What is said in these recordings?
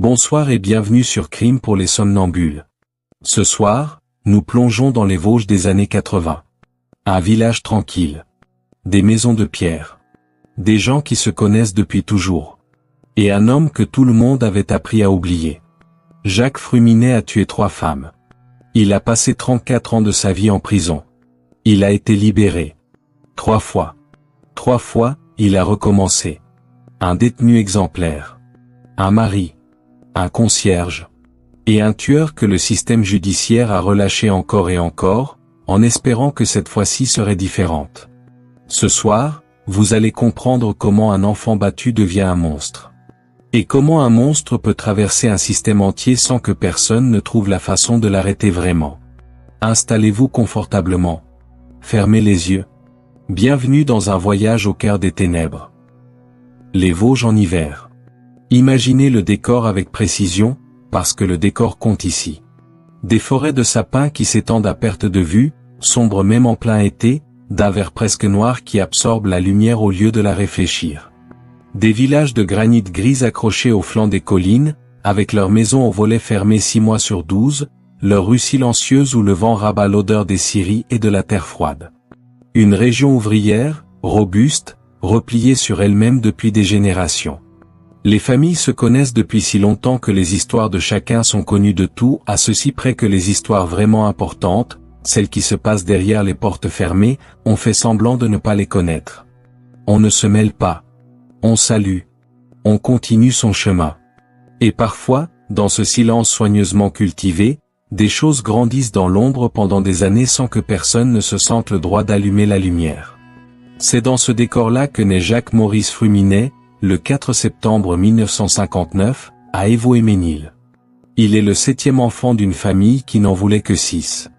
Bonsoir et bienvenue sur Crime pour les somnambules. Ce soir, nous plongeons dans les Vosges des années 80. Un village tranquille. Des maisons de pierre. Des gens qui se connaissent depuis toujours. Et un homme que tout le monde avait appris à oublier. Jacques Fruminet a tué 3 femmes. Il a passé 34 ans de sa vie en prison. Il a été libéré. 3 fois. 3 fois, il a recommencé. Un détenu exemplaire. Un mari. Un concierge. Et un tueur que le système judiciaire a relâché encore et encore, en espérant que cette fois-ci serait différente. Ce soir, vous allez comprendre comment un enfant battu devient un monstre. Et comment un monstre peut traverser un système entier sans que personne ne trouve la façon de l'arrêter vraiment. Installez-vous confortablement. Fermez les yeux. Bienvenue dans un voyage au cœur des ténèbres. Les Vosges en hiver. Imaginez le décor avec précision, parce que le décor compte ici. Des forêts de sapins qui s'étendent à perte de vue, sombres même en plein été, d'un vert presque noir qui absorbe la lumière au lieu de la réfléchir. Des villages de granit gris accrochés au flanc des collines, avec leurs maisons aux volets fermés 6 mois sur 12, leurs rues silencieuses où le vent rabat l'odeur des scieries et de la terre froide. Une région ouvrière, robuste, repliée sur elle-même depuis des générations. Les familles se connaissent depuis si longtemps que les histoires de chacun sont connues de tout, à ceci près que les histoires vraiment importantes, celles qui se passent derrière les portes fermées, on fait semblant de ne pas les connaître. On ne se mêle pas. On salue. On continue son chemin. Et parfois, dans ce silence soigneusement cultivé, des choses grandissent dans l'ombre pendant des années sans que personne ne se sente le droit d'allumer la lumière. C'est dans ce décor-là que naît Jacques-Maurice Fruminet, le 4 septembre 1959, à Évaux-et-Ménil. Il est le 7e enfant d'une famille qui n'en voulait que 6.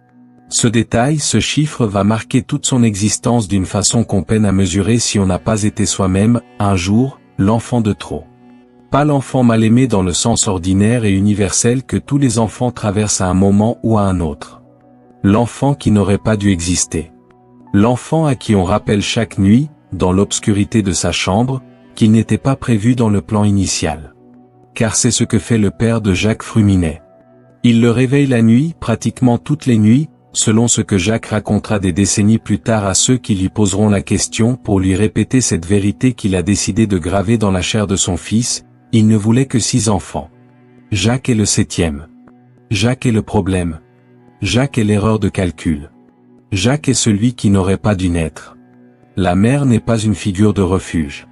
Ce détail, ce chiffre va marquer toute son existence d'une façon qu'on peine à mesurer si on n'a pas été soi-même, un jour, l'enfant de trop. Pas l'enfant mal aimé dans le sens ordinaire et universel que tous les enfants traversent à un moment ou à un autre. L'enfant qui n'aurait pas dû exister. L'enfant à qui on rappelle chaque nuit, dans l'obscurité de sa chambre, qu'il n'était pas prévu dans le plan initial. Car c'est ce que fait le père de Jacques Fruminet. Il le réveille la nuit, pratiquement toutes les nuits, selon ce que Jacques racontera des décennies plus tard à ceux qui lui poseront la question pour lui répéter cette vérité qu'il a décidé de graver dans la chair de son fils, il ne voulait que 6 enfants. Jacques est le 7e. Jacques est le problème. Jacques est l'erreur de calcul. Jacques est celui qui n'aurait pas dû naître. La mère n'est pas une figure de refuge.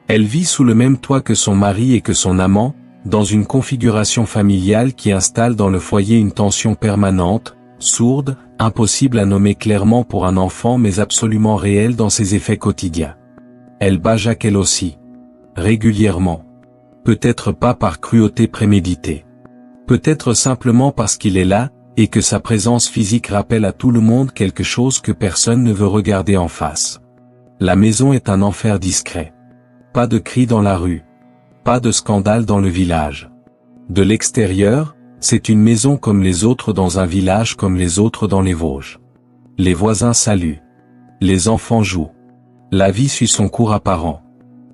Elle vit sous le même toit que son mari et que son amant, dans une configuration familiale qui installe dans le foyer une tension permanente, sourde, impossible à nommer clairement pour un enfant mais absolument réelle dans ses effets quotidiens. Elle bat Jacques elle aussi. Régulièrement. Peut-être pas par cruauté préméditée. Peut-être simplement parce qu'il est là, et que sa présence physique rappelle à tout le monde quelque chose que personne ne veut regarder en face. La maison est un enfer discret. Pas de cris dans la rue. Pas de scandale dans le village. De l'extérieur, c'est une maison comme les autres dans un village comme les autres dans les Vosges. Les voisins saluent. Les enfants jouent. La vie suit son cours apparent.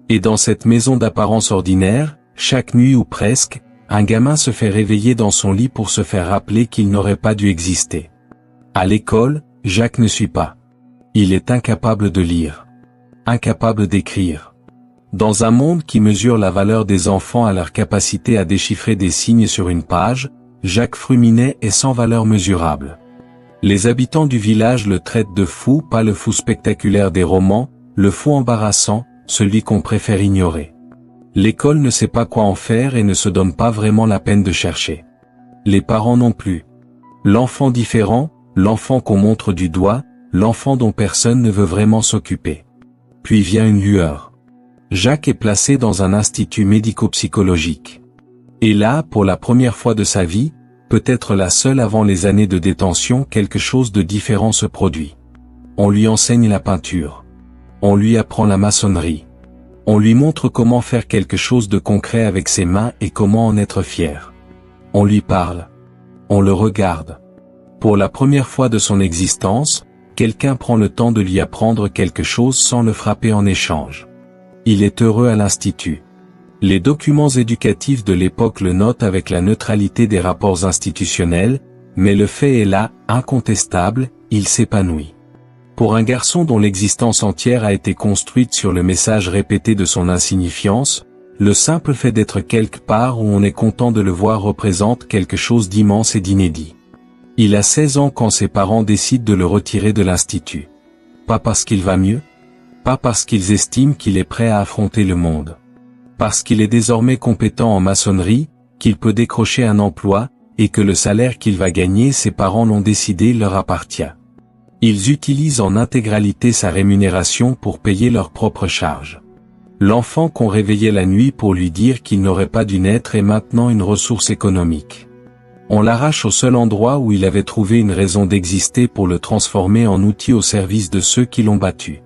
Et dans cette maison d'apparence ordinaire, chaque nuit ou presque, un gamin se fait réveiller dans son lit pour se faire rappeler qu'il n'aurait pas dû exister. À l'école, Jacques ne suit pas. Il est incapable de lire. Incapable d'écrire. Dans un monde qui mesure la valeur des enfants à leur capacité à déchiffrer des signes sur une page, Jacques Fruminet est sans valeur mesurable. Les habitants du village le traitent de fou, pas le fou spectaculaire des romans, le fou embarrassant, celui qu'on préfère ignorer. L'école ne sait pas quoi en faire et ne se donne pas vraiment la peine de chercher. Les parents non plus. L'enfant différent, l'enfant qu'on montre du doigt, l'enfant dont personne ne veut vraiment s'occuper. Puis vient une lueur. Jacques est placé dans un institut médico-psychologique. Et là, pour la première fois de sa vie, peut-être la seule avant les années de détention, quelque chose de différent se produit. On lui enseigne la peinture. On lui apprend la maçonnerie. On lui montre comment faire quelque chose de concret avec ses mains et comment en être fier. On lui parle. On le regarde. Pour la première fois de son existence, quelqu'un prend le temps de lui apprendre quelque chose sans le frapper en échange. Il est heureux à l'institut. Les documents éducatifs de l'époque le notent avec la neutralité des rapports institutionnels, mais le fait est là, incontestable, il s'épanouit. Pour un garçon dont l'existence entière a été construite sur le message répété de son insignifiance, le simple fait d'être quelque part où on est content de le voir représente quelque chose d'immense et d'inédit. Il a 16 ans quand ses parents décident de le retirer de l'institut. Pas parce qu'il va mieux, pas parce qu'ils estiment qu'il est prêt à affronter le monde. Parce qu'il est désormais compétent en maçonnerie, qu'il peut décrocher un emploi, et que le salaire qu'il va gagner ses parents l'ont décidé leur appartient. Ils utilisent en intégralité sa rémunération pour payer leurs propres charges. L'enfant qu'on réveillait la nuit pour lui dire qu'il n'aurait pas dû naître est maintenant une ressource économique. On l'arrache au seul endroit où il avait trouvé une raison d'exister pour le transformer en outil au service de ceux qui l'ont battu.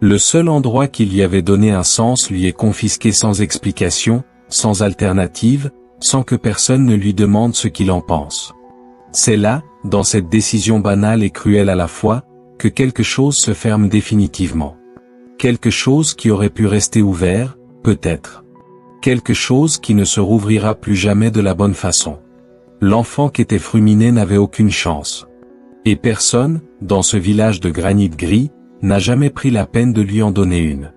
Le seul endroit qui lui avait donné un sens lui est confisqué sans explication, sans alternative, sans que personne ne lui demande ce qu'il en pense. C'est là, dans cette décision banale et cruelle à la fois, que quelque chose se ferme définitivement. Quelque chose qui aurait pu rester ouvert, peut-être. Quelque chose qui ne se rouvrira plus jamais de la bonne façon. L'enfant qu'était Fruminet n'avait aucune chance. Et personne, dans ce village de granit gris, n'a jamais pris la peine de lui en donner une.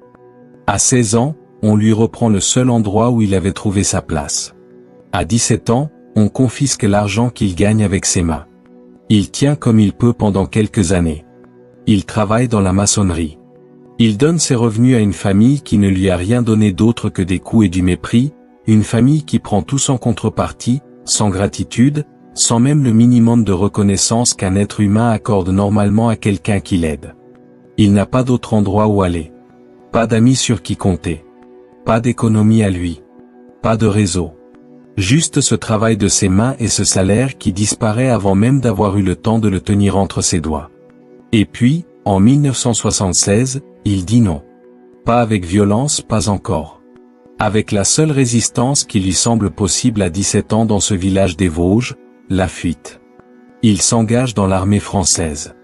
À 16 ans, on lui reprend le seul endroit où il avait trouvé sa place. À 17 ans, on confisque l'argent qu'il gagne avec ses mains. Il tient comme il peut pendant quelques années. Il travaille dans la maçonnerie. Il donne ses revenus à une famille qui ne lui a rien donné d'autre que des coups et du mépris, une famille qui prend tout sans contrepartie, sans gratitude, sans même le minimum de reconnaissance qu'un être humain accorde normalement à quelqu'un qui l'aide. Il n'a pas d'autre endroit où aller. Pas d'amis sur qui compter. Pas d'économie à lui. Pas de réseau. Juste ce travail de ses mains et ce salaire qui disparaît avant même d'avoir eu le temps de le tenir entre ses doigts. Et puis, en 1976, il dit non. Pas avec violence, pas encore. Avec la seule résistance qui lui semble possible à 17 ans dans ce village des Vosges, la fuite. Il s'engage dans l'armée française.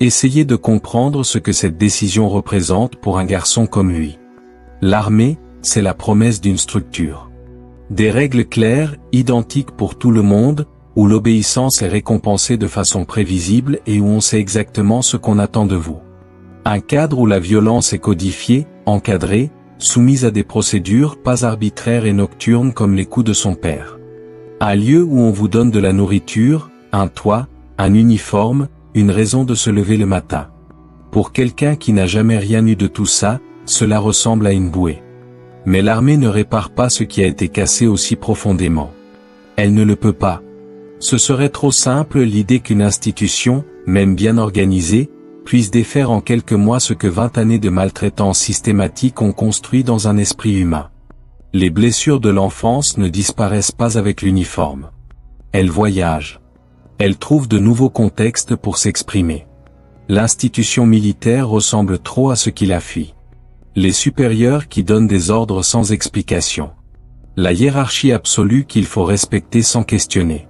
Essayez de comprendre ce que cette décision représente pour un garçon comme lui. L'armée, c'est la promesse d'une structure. Des règles claires, identiques pour tout le monde, où l'obéissance est récompensée de façon prévisible et où on sait exactement ce qu'on attend de vous. Un cadre où la violence est codifiée, encadrée, soumise à des procédures pas arbitraires et nocturnes comme les coups de son père. Un lieu où on vous donne de la nourriture, un toit, un uniforme, une raison de se lever le matin. Pour quelqu'un qui n'a jamais rien eu de tout ça, cela ressemble à une bouée. Mais l'armée ne répare pas ce qui a été cassé aussi profondément. Elle ne le peut pas. Ce serait trop simple l'idée qu'une institution, même bien organisée, puisse défaire en quelques mois ce que 20 années de maltraitance systématique ont construit dans un esprit humain. Les blessures de l'enfance ne disparaissent pas avec l'uniforme. Elles voyagent. Elles trouvent de nouveaux contextes pour s'exprimer. L'institution militaire ressemble trop à ce qui la fuit. Les supérieurs qui donnent des ordres sans explication. La hiérarchie absolue qu'il faut respecter sans questionner.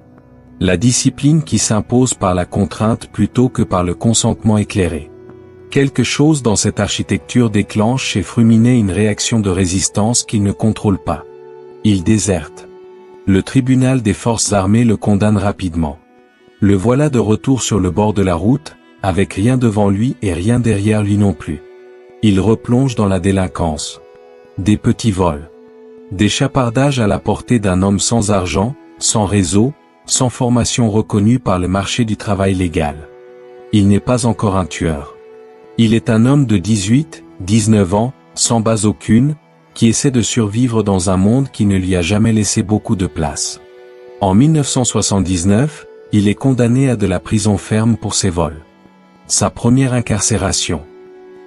La discipline qui s'impose par la contrainte plutôt que par le consentement éclairé. Quelque chose dans cette architecture déclenche chez Fruminet une réaction de résistance qu'il ne contrôle pas. Il déserte. Le tribunal des forces armées le condamne rapidement. Le voilà de retour sur le bord de la route, avec rien devant lui et rien derrière lui non plus. Il replonge dans la délinquance. Des petits vols. Des chapardages à la portée d'un homme sans argent, sans réseau, sans formation reconnue par le marché du travail légal. Il n'est pas encore un tueur. Il est un homme de 18, 19 ans, sans base aucune, qui essaie de survivre dans un monde qui ne lui a jamais laissé beaucoup de place. En 1979, il est condamné à de la prison ferme pour ses vols. Sa première incarcération.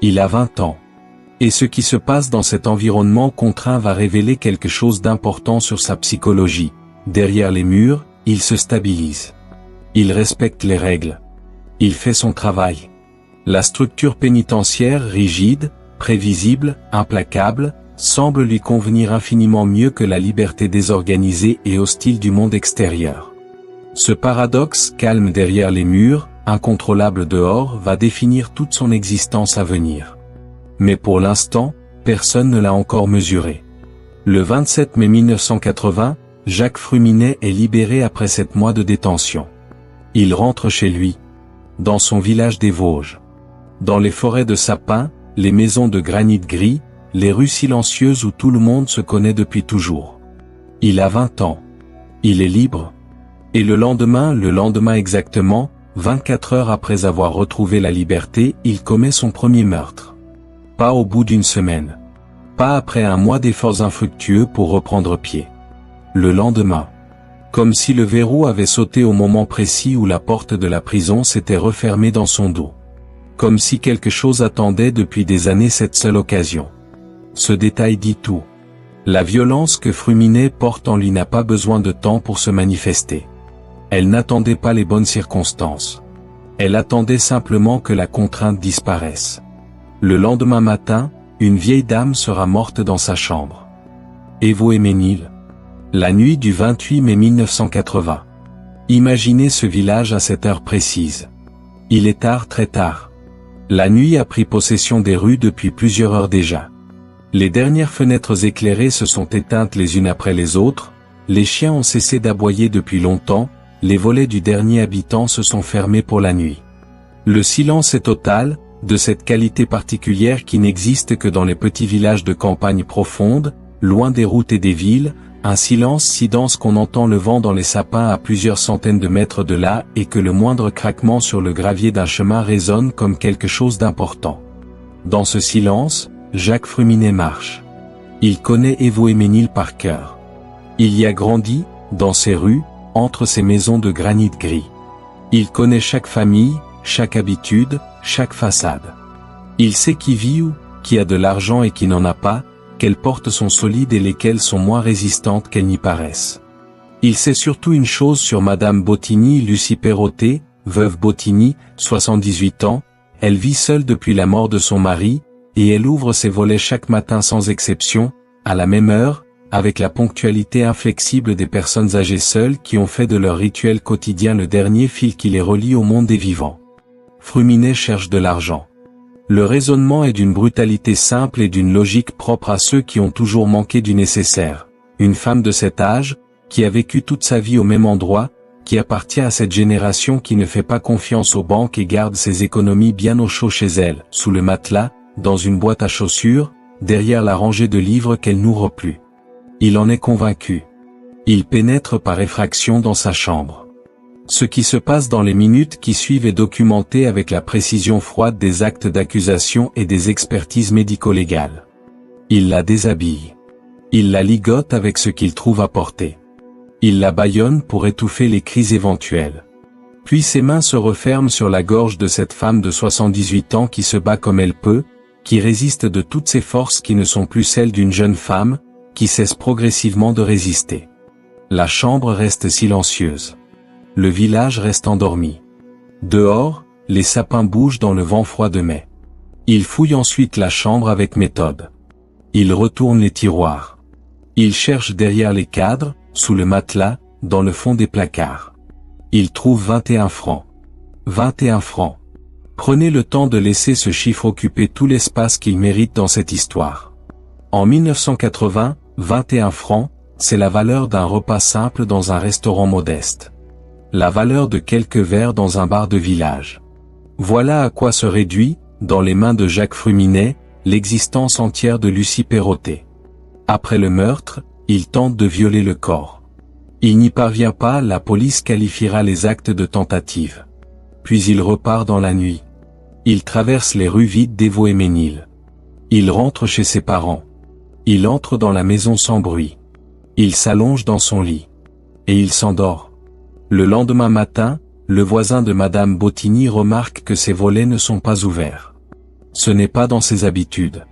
Il a 20 ans. Et ce qui se passe dans cet environnement contraint va révéler quelque chose d'important sur sa psychologie. Derrière les murs, il se stabilise. Il respecte les règles. Il fait son travail. La structure pénitentiaire rigide, prévisible, implacable, semble lui convenir infiniment mieux que la liberté désorganisée et hostile du monde extérieur. Ce paradoxe, calme derrière les murs, incontrôlable dehors, va définir toute son existence à venir. Mais pour l'instant, personne ne l'a encore mesuré. Le 27 mai 1980, Jacques Fruminet est libéré après 7 mois de détention. Il rentre chez lui, dans son village des Vosges. Dans les forêts de sapins, les maisons de granit gris, les rues silencieuses où tout le monde se connaît depuis toujours. Il a 20 ans. Il est libre. Et le lendemain exactement, 24 heures après avoir retrouvé la liberté, il commet son premier meurtre. Pas au bout d'une semaine. Pas après un mois d'efforts infructueux pour reprendre pied. Le lendemain. Comme si le verrou avait sauté au moment précis où la porte de la prison s'était refermée dans son dos. Comme si quelque chose attendait depuis des années cette seule occasion. Ce détail dit tout. La violence que Fruminet porte en lui n'a pas besoin de temps pour se manifester. Elle n'attendait pas les bonnes circonstances. Elle attendait simplement que la contrainte disparaisse. Le lendemain matin, une vieille dame sera morte dans sa chambre. Évaux-et-Ménil. La nuit du 28 mai 1980. Imaginez ce village à cette heure précise. Il est tard, très tard. La nuit a pris possession des rues depuis plusieurs heures déjà. Les dernières fenêtres éclairées se sont éteintes les unes après les autres, les chiens ont cessé d'aboyer depuis longtemps, les volets du dernier habitant se sont fermés pour la nuit. Le silence est total, de cette qualité particulière qui n'existe que dans les petits villages de campagne profonde, loin des routes et des villes, un silence si dense qu'on entend le vent dans les sapins à plusieurs centaines de mètres de là et que le moindre craquement sur le gravier d'un chemin résonne comme quelque chose d'important. Dans ce silence, Jacques Fruminet marche. Il connaît Évaux-et-Ménil par cœur. Il y a grandi, dans ces rues, entre ces maisons de granit gris. Il connaît chaque famille, chaque habitude, chaque façade. Il sait qui vit où, qui a de l'argent et qui n'en a pas, quelles portes sont solides et lesquelles sont moins résistantes qu'elles n'y paraissent. Il sait surtout une chose sur Madame Bottini, Lucie Perrottet, veuve Bottini, 78 ans, elle vit seule depuis la mort de son mari, et elle ouvre ses volets chaque matin sans exception, à la même heure, avec la ponctualité inflexible des personnes âgées seules qui ont fait de leur rituel quotidien le dernier fil qui les relie au monde des vivants. Fruminet cherche de l'argent. Le raisonnement est d'une brutalité simple et d'une logique propre à ceux qui ont toujours manqué du nécessaire. Une femme de cet âge, qui a vécu toute sa vie au même endroit, qui appartient à cette génération qui ne fait pas confiance aux banques et garde ses économies bien au chaud chez elle, sous le matelas, dans une boîte à chaussures, derrière la rangée de livres qu'elle n'ouvre plus. Il en est convaincu. Il pénètre par effraction dans sa chambre. Ce qui se passe dans les minutes qui suivent est documenté avec la précision froide des actes d'accusation et des expertises médico-légales. Il la déshabille. Il la ligote avec ce qu'il trouve à portée. Il la bâillonne pour étouffer les cris éventuels. Puis ses mains se referment sur la gorge de cette femme de 78 ans qui se bat comme elle peut, qui résiste de toutes ses forces qui ne sont plus celles d'une jeune femme, qui cesse progressivement de résister. La chambre reste silencieuse. Le village reste endormi. Dehors, les sapins bougent dans le vent froid de mai. Il fouille ensuite la chambre avec méthode. Il retourne les tiroirs. Il cherche derrière les cadres, sous le matelas, dans le fond des placards. Il trouve 21 francs. 21 francs. Prenez le temps de laisser ce chiffre occuper tout l'espace qu'il mérite dans cette histoire. En 1980, 21 francs, c'est la valeur d'un repas simple dans un restaurant modeste. La valeur de quelques verres dans un bar de village. Voilà à quoi se réduit, dans les mains de Jacques Fruminet, l'existence entière de Lucie Perrottet. Après le meurtre, il tente de violer le corps. Il n'y parvient pas, la police qualifiera les actes de tentative. Puis il repart dans la nuit. Il traverse les rues vides d'Évaux-et-Ménil. Il rentre chez ses parents. Il entre dans la maison sans bruit. Il s'allonge dans son lit. Et il s'endort. Le lendemain matin, le voisin de Madame Bottini remarque que ses volets ne sont pas ouverts. Ce n'est pas dans ses habitudes.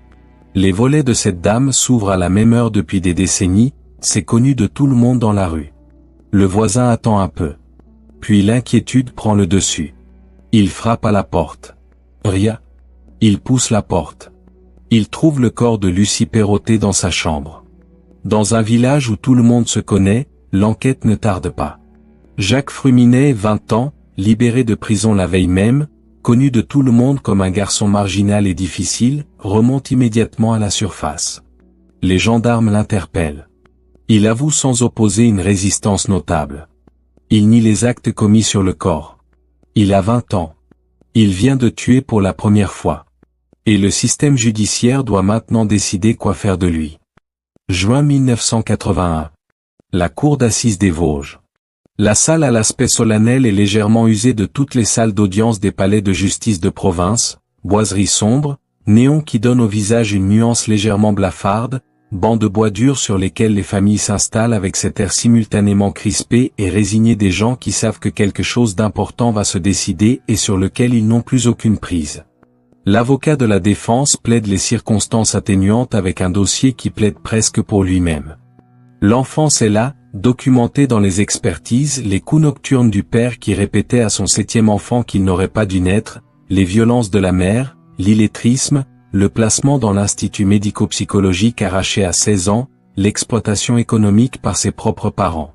Les volets de cette dame s'ouvrent à la même heure depuis des décennies, c'est connu de tout le monde dans la rue. Le voisin attend un peu. Puis l'inquiétude prend le dessus. Il frappe à la porte. Rien. Il pousse la porte. Il trouve le corps de Lucie Perrottet dans sa chambre. Dans un village où tout le monde se connaît, l'enquête ne tarde pas. Jacques Fruminet, 20 ans, libéré de prison la veille même, connu de tout le monde comme un garçon marginal et difficile, remonte immédiatement à la surface. Les gendarmes l'interpellent. Il avoue sans opposer une résistance notable. Il nie les actes commis sur le corps. Il a 20 ans. Il vient de tuer pour la première fois. Et le système judiciaire doit maintenant décider quoi faire de lui. Juin 1981. La cour d'assises des Vosges. La salle à l'aspect solennel est légèrement usée de toutes les salles d'audience des palais de justice de province, boiseries sombres, néons qui donnent au visage une nuance légèrement blafarde, bancs de bois dur sur lesquels les familles s'installent avec cet air simultanément crispé et résigné des gens qui savent que quelque chose d'important va se décider et sur lequel ils n'ont plus aucune prise. L'avocat de la défense plaide les circonstances atténuantes avec un dossier qui plaide presque pour lui-même. L'enfance est là, documentée dans les expertises, les coups nocturnes du père qui répétait à son 7e enfant qu'il n'aurait pas dû naître, les violences de la mère, l'illettrisme, le placement dans l'institut médico-psychologique arraché à 16 ans, l'exploitation économique par ses propres parents.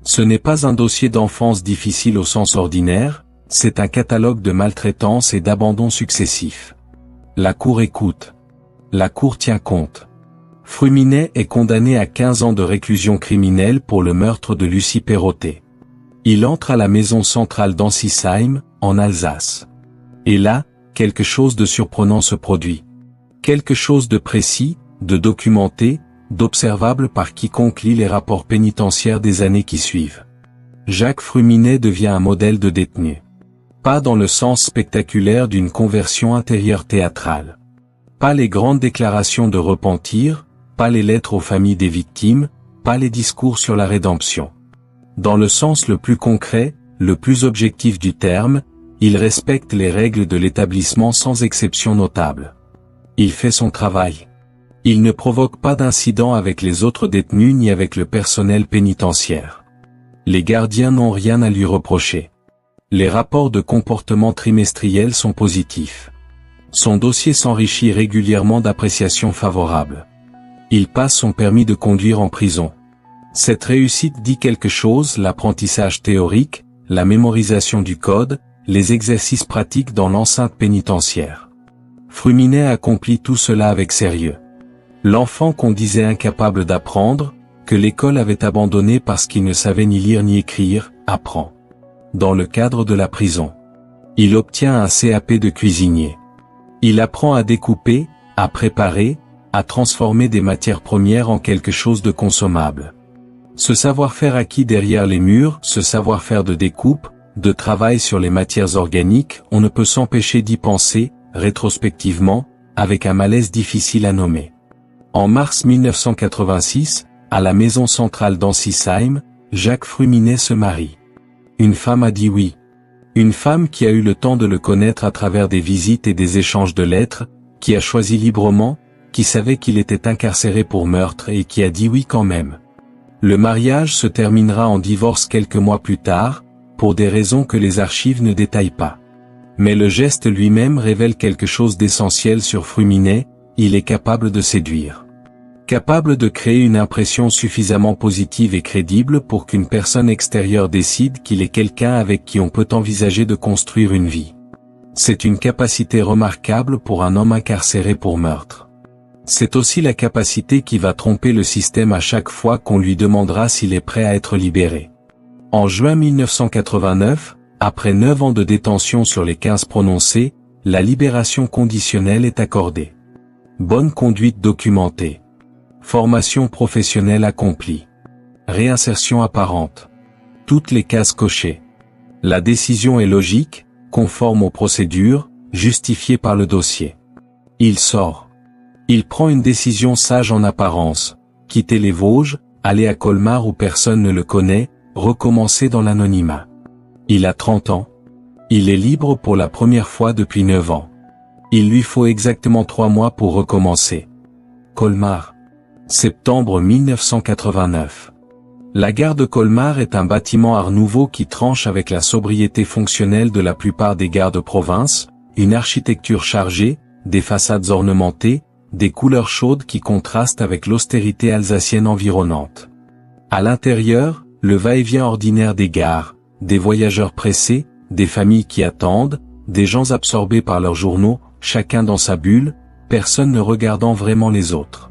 Ce n'est pas un dossier d'enfance difficile au sens ordinaire, c'est un catalogue de maltraitance et d'abandon successifs. La cour écoute. La cour tient compte. Fruminet est condamné à 15 ans de réclusion criminelle pour le meurtre de Lucie Perrotet. Il entre à la maison centrale d'Ansisheim, en Alsace. Et là, quelque chose de surprenant se produit. Quelque chose de précis, de documenté, d'observable par quiconque lit les rapports pénitentiaires des années qui suivent. Jacques Fruminet devient un modèle de détenu. Pas dans le sens spectaculaire d'une conversion intérieure théâtrale. Pas les grandes déclarations de repentir, pas les lettres aux familles des victimes, pas les discours sur la rédemption. Dans le sens le plus concret, le plus objectif du terme, il respecte les règles de l'établissement sans exception notable. Il fait son travail. Il ne provoque pas d'incident avec les autres détenus ni avec le personnel pénitentiaire. Les gardiens n'ont rien à lui reprocher. Les rapports de comportement trimestriels sont positifs. Son dossier s'enrichit régulièrement d'appréciations favorables. Il passe son permis de conduire en prison. Cette réussite dit quelque chose, l'apprentissage théorique, la mémorisation du code, les exercices pratiques dans l'enceinte pénitentiaire. Fruminet accomplit tout cela avec sérieux. L'enfant qu'on disait incapable d'apprendre, que l'école avait abandonné parce qu'il ne savait ni lire ni écrire, apprend. Dans le cadre de la prison. Il obtient un CAP de cuisinier. Il apprend à découper, à préparer, à transformer des matières premières en quelque chose de consommable. Ce savoir-faire acquis derrière les murs, ce savoir-faire de découpe, de travail sur les matières organiques, on ne peut s'empêcher d'y penser, rétrospectivement, avec un malaise difficile à nommer. En mars 1986, à la maison centrale d'Ansisheim, Jacques Fruminet se marie. Une femme a dit oui. Une femme qui a eu le temps de le connaître à travers des visites et des échanges de lettres, qui a choisi librement, qui savait qu'il était incarcéré pour meurtre et qui a dit oui quand même. Le mariage se terminera en divorce quelques mois plus tard, pour des raisons que les archives ne détaillent pas. Mais le geste lui-même révèle quelque chose d'essentiel sur Fruminet, il est capable de séduire. Capable de créer une impression suffisamment positive et crédible pour qu'une personne extérieure décide qu'il est quelqu'un avec qui on peut envisager de construire une vie. C'est une capacité remarquable pour un homme incarcéré pour meurtre. C'est aussi la capacité qui va tromper le système à chaque fois qu'on lui demandera s'il est prêt à être libéré. En juin 1989, après 9 ans de détention sur les 15 prononcés, la libération conditionnelle est accordée. Bonne conduite documentée. Formation professionnelle accomplie. Réinsertion apparente. Toutes les cases cochées. La décision est logique, conforme aux procédures, justifiée par le dossier. Il sort. Il prend une décision sage en apparence, quitter les Vosges, aller à Colmar où personne ne le connaît, recommencer dans l'anonymat. Il a 30 ans. Il est libre pour la première fois depuis 9 ans. Il lui faut exactement 3 mois pour recommencer. Colmar. Septembre 1989. La gare de Colmar est un bâtiment Art Nouveau qui tranche avec la sobriété fonctionnelle de la plupart des gares de province, une architecture chargée, des façades ornementées, des couleurs chaudes qui contrastent avec l'austérité alsacienne environnante. À l'intérieur, le va-et-vient ordinaire des gares, des voyageurs pressés, des familles qui attendent, des gens absorbés par leurs journaux, chacun dans sa bulle, personne ne regardant vraiment les autres.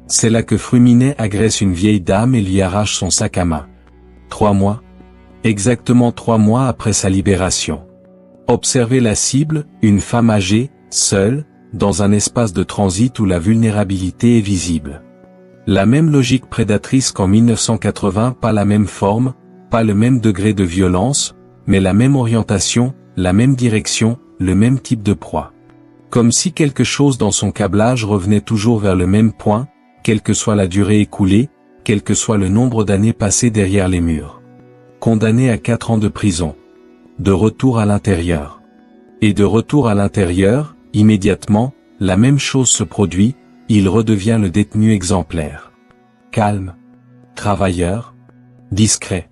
C'est là que Fruminet agresse une vieille dame et lui arrache son sac à main. 3 mois. Exactement 3 mois après sa libération. Observez la cible, une femme âgée, seule, dans un espace de transit où la vulnérabilité est visible. La même logique prédatrice qu'en 1980, pas la même forme, pas le même degré de violence, mais la même orientation, la même direction, le même type de proie. Comme si quelque chose dans son câblage revenait toujours vers le même point, quelle que soit la durée écoulée, quel que soit le nombre d'années passées derrière les murs. Condamné à 4 ans de prison. De retour à l'intérieur. Et de retour à l'intérieur, immédiatement, la même chose se produit, il redevient le détenu exemplaire. Calme. Travailleur. Discret.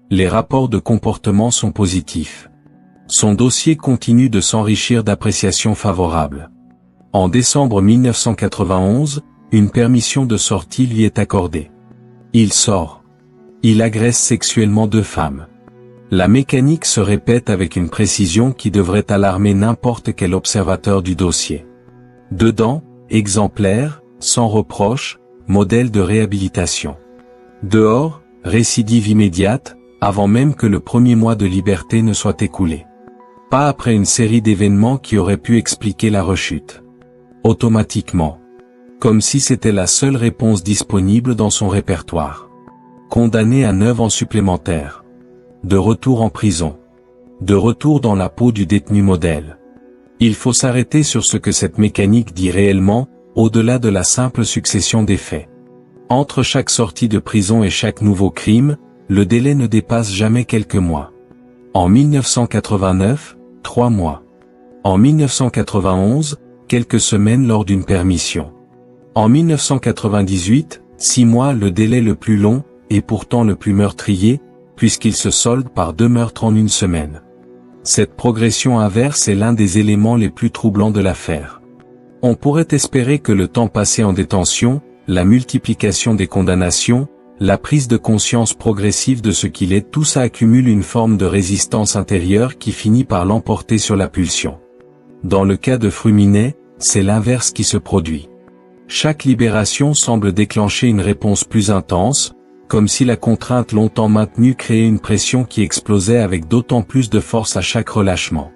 Les rapports de comportement sont positifs. Son dossier continue de s'enrichir d'appréciations favorables. En décembre 1991, une permission de sortie lui est accordée. Il sort. Il agresse sexuellement 2 femmes. La mécanique se répète avec une précision qui devrait alarmer n'importe quel observateur du dossier. Dedans, exemplaire, sans reproche, modèle de réhabilitation. Dehors, récidive immédiate, avant même que le premier mois de liberté ne soit écoulé. Pas après une série d'événements qui auraient pu expliquer la rechute. Automatiquement. Comme si c'était la seule réponse disponible dans son répertoire. Condamné à 9 ans supplémentaires. De retour en prison. De retour dans la peau du détenu modèle. Il faut s'arrêter sur ce que cette mécanique dit réellement, au-delà de la simple succession des faits. Entre chaque sortie de prison et chaque nouveau crime, le délai ne dépasse jamais quelques mois. En 1989, 3 mois. En 1991, quelques semaines lors d'une permission. En 1998, 6 mois le délai le plus long, et pourtant le plus meurtrier, puisqu'il se solde par 2 meurtres en une semaine. Cette progression inverse est l'un des éléments les plus troublants de l'affaire. On pourrait espérer que le temps passé en détention, la multiplication des condamnations, la prise de conscience progressive de ce qu'il est, tout ça accumule une forme de résistance intérieure qui finit par l'emporter sur la pulsion. Dans le cas de Fruminet, c'est l'inverse qui se produit. Chaque libération semble déclencher une réponse plus intense, comme si la contrainte longtemps maintenue créait une pression qui explosait avec d'autant plus de force à chaque relâchement.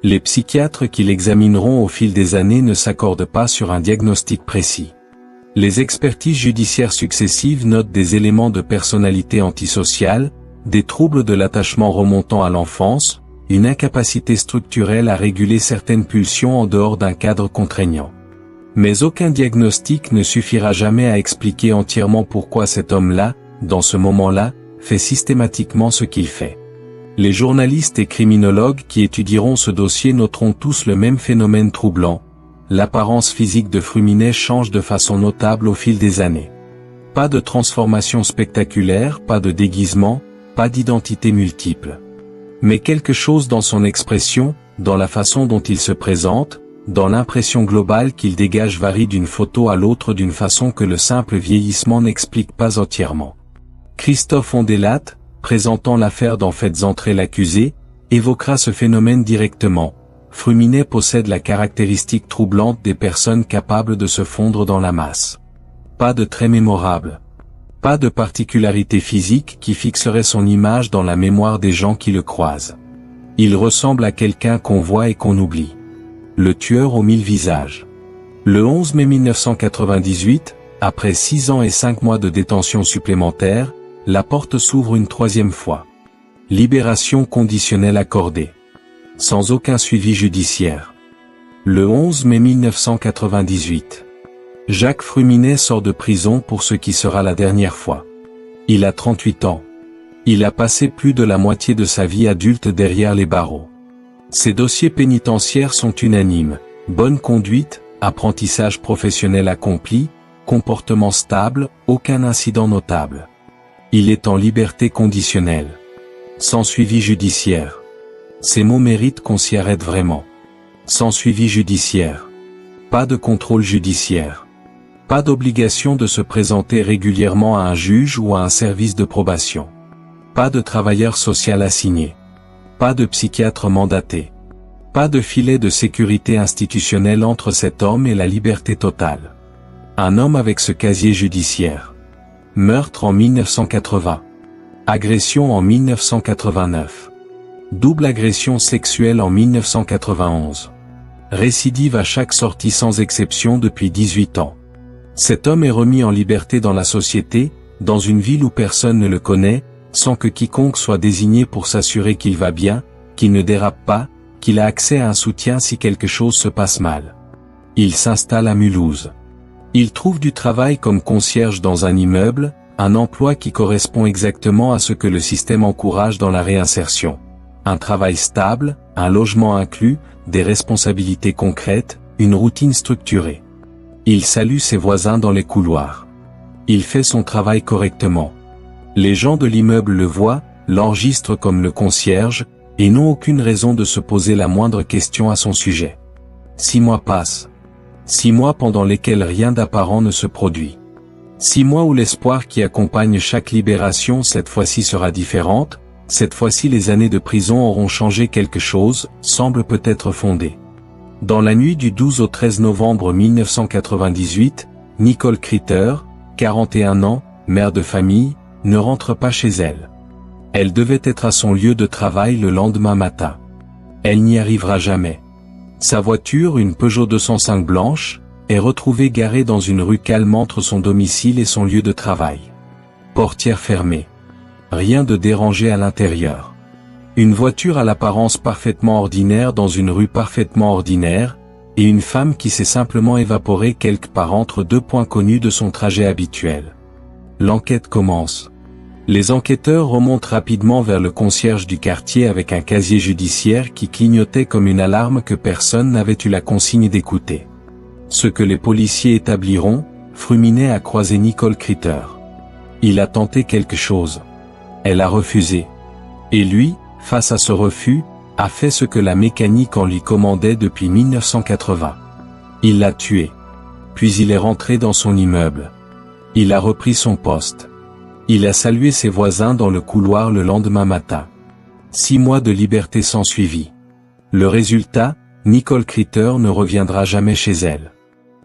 Les psychiatres qui l'examineront au fil des années ne s'accordent pas sur un diagnostic précis. Les expertises judiciaires successives notent des éléments de personnalité antisociale, des troubles de l'attachement remontant à l'enfance, une incapacité structurelle à réguler certaines pulsions en dehors d'un cadre contraignant. Mais aucun diagnostic ne suffira jamais à expliquer entièrement pourquoi cet homme-là, dans ce moment-là, fait systématiquement ce qu'il fait. Les journalistes et criminologues qui étudieront ce dossier noteront tous le même phénomène troublant. L'apparence physique de Fruminet change de façon notable au fil des années. Pas de transformation spectaculaire, pas de déguisement, pas d'identité multiple. Mais quelque chose dans son expression, dans la façon dont il se présente, dans l'impression globale qu'il dégage varie d'une photo à l'autre d'une façon que le simple vieillissement n'explique pas entièrement. Christophe Ondelat, présentant l'affaire dans Faites entrer l'accusé, évoquera ce phénomène directement. Fruminet possède la caractéristique troublante des personnes capables de se fondre dans la masse. Pas de traits mémorables. Pas de particularité physique qui fixerait son image dans la mémoire des gens qui le croisent. Il ressemble à quelqu'un qu'on voit et qu'on oublie. Le tueur aux 1000 visages. Le 11 mai 1998, après 6 ans et 5 mois de détention supplémentaire, la porte s'ouvre une 3e fois. Libération conditionnelle accordée. Sans aucun suivi judiciaire. Le 11 mai 1998. Jacques Fruminet sort de prison pour ce qui sera la dernière fois. Il a 38 ans. Il a passé plus de la moitié de sa vie adulte derrière les barreaux. Ses dossiers pénitentiaires sont unanimes. Bonne conduite, apprentissage professionnel accompli, comportement stable, aucun incident notable. Il est en liberté conditionnelle. Sans suivi judiciaire. Ces mots méritent qu'on s'y arrête vraiment. Sans suivi judiciaire. Pas de contrôle judiciaire. Pas d'obligation de se présenter régulièrement à un juge ou à un service de probation. Pas de travailleur social assigné. Pas de psychiatre mandaté. Pas de filet de sécurité institutionnelle entre cet homme et la liberté totale. Un homme avec ce casier judiciaire. Meurtre en 1980. Agression en 1989. Double agression sexuelle en 1991. Récidive à chaque sortie sans exception depuis 18 ans. Cet homme est remis en liberté dans la société, dans une ville où personne ne le connaît, sans que quiconque soit désigné pour s'assurer qu'il va bien, qu'il ne dérape pas, qu'il a accès à un soutien si quelque chose se passe mal. Il s'installe à Mulhouse. Il trouve du travail comme concierge dans un immeuble, un emploi qui correspond exactement à ce que le système encourage dans la réinsertion. Un travail stable, un logement inclus, des responsabilités concrètes, une routine structurée. Il salue ses voisins dans les couloirs. Il fait son travail correctement. Les gens de l'immeuble le voient, l'enregistrent comme le concierge, et n'ont aucune raison de se poser la moindre question à son sujet. 6 mois passent. 6 mois pendant lesquels rien d'apparent ne se produit. 6 mois où l'espoir qui accompagne chaque libération cette fois-ci sera différente, cette fois-ci les années de prison auront changé quelque chose, semble peut-être fondé. Dans la nuit du 12 au 13 novembre 1998, Nicole Critter, 41 ans, mère de famille, ne rentre pas chez elle. Elle devait être à son lieu de travail le lendemain matin. Elle n'y arrivera jamais. Sa voiture, une Peugeot 205 blanche, est retrouvée garée dans une rue calme entre son domicile et son lieu de travail. Portière fermée. Rien de dérangé à l'intérieur. Une voiture à l'apparence parfaitement ordinaire dans une rue parfaitement ordinaire, et une femme qui s'est simplement évaporée quelque part entre deux points connus de son trajet habituel. L'enquête commence. Les enquêteurs remontent rapidement vers le concierge du quartier avec un casier judiciaire qui clignotait comme une alarme que personne n'avait eu la consigne d'écouter. Ce que les policiers établiront, Fruminet a croisé Nicole Critter. Il a tenté quelque chose. Elle a refusé. Et lui, face à ce refus, a fait ce que la mécanique en lui commandait depuis 1980. Il l'a tuée. Puis il est rentré dans son immeuble. Il a repris son poste. Il a salué ses voisins dans le couloir le lendemain matin. 6 mois de liberté s'ensuivit. Le résultat, Nicole Critter ne reviendra jamais chez elle.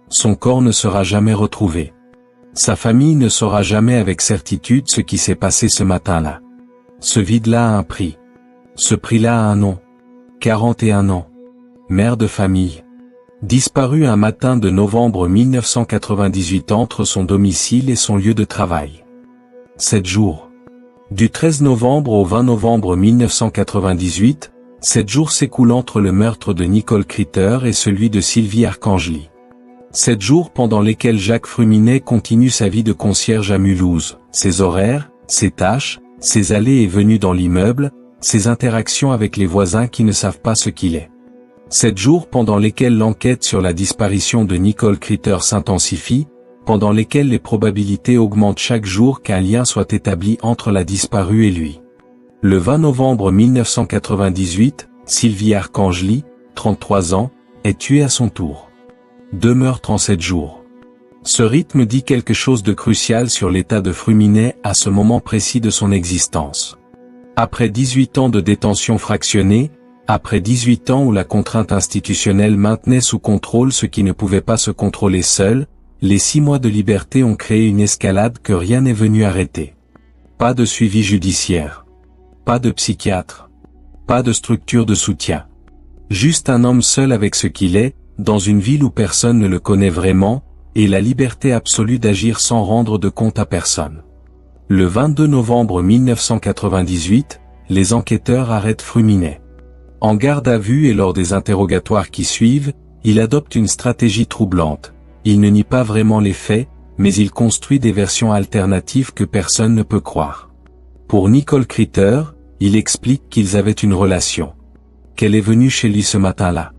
Son corps ne sera jamais retrouvé. Sa famille ne saura jamais avec certitude ce qui s'est passé ce matin-là. Ce vide-là a un prix. Ce prix-là a un nom. 41 ans. Mère de famille. Disparue un matin de novembre 1998 entre son domicile et son lieu de travail. 7 jours. Du 13 novembre au 20 novembre 1998, 7 jours s'écoulent entre le meurtre de Nicole Critter et celui de Sylvie Arcangeli. 7 jours pendant lesquels Jacques Fruminet continue sa vie de concierge à Mulhouse, ses horaires, ses tâches, ses allées et venues dans l'immeuble, ses interactions avec les voisins qui ne savent pas ce qu'il est. 7 jours pendant lesquels l'enquête sur la disparition de Nicole Critter s'intensifie, pendant lesquels les probabilités augmentent chaque jour qu'un lien soit établi entre la disparue et lui. Le 20 novembre 1998, Sylvie Arcangeli, 33 ans, est tuée à son tour. 2 meurtres en 7 jours. Ce rythme dit quelque chose de crucial sur l'état de Fruminet à ce moment précis de son existence. Après 18 ans de détention fractionnée, après 18 ans où la contrainte institutionnelle maintenait sous contrôle ce qui ne pouvait pas se contrôler seul, les 6 mois de liberté ont créé une escalade que rien n'est venu arrêter. Pas de suivi judiciaire. Pas de psychiatre. Pas de structure de soutien. Juste un homme seul avec ce qu'il est, dans une ville où personne ne le connaît vraiment, et la liberté absolue d'agir sans rendre de compte à personne. Le 22 novembre 1998, les enquêteurs arrêtent Fruminet. En garde à vue et lors des interrogatoires qui suivent, il adopte une stratégie troublante. Il ne nie pas vraiment les faits, mais il construit des versions alternatives que personne ne peut croire. Pour Nicole Critter, il explique qu'ils avaient une relation. Qu'elle est venue chez lui ce matin-là.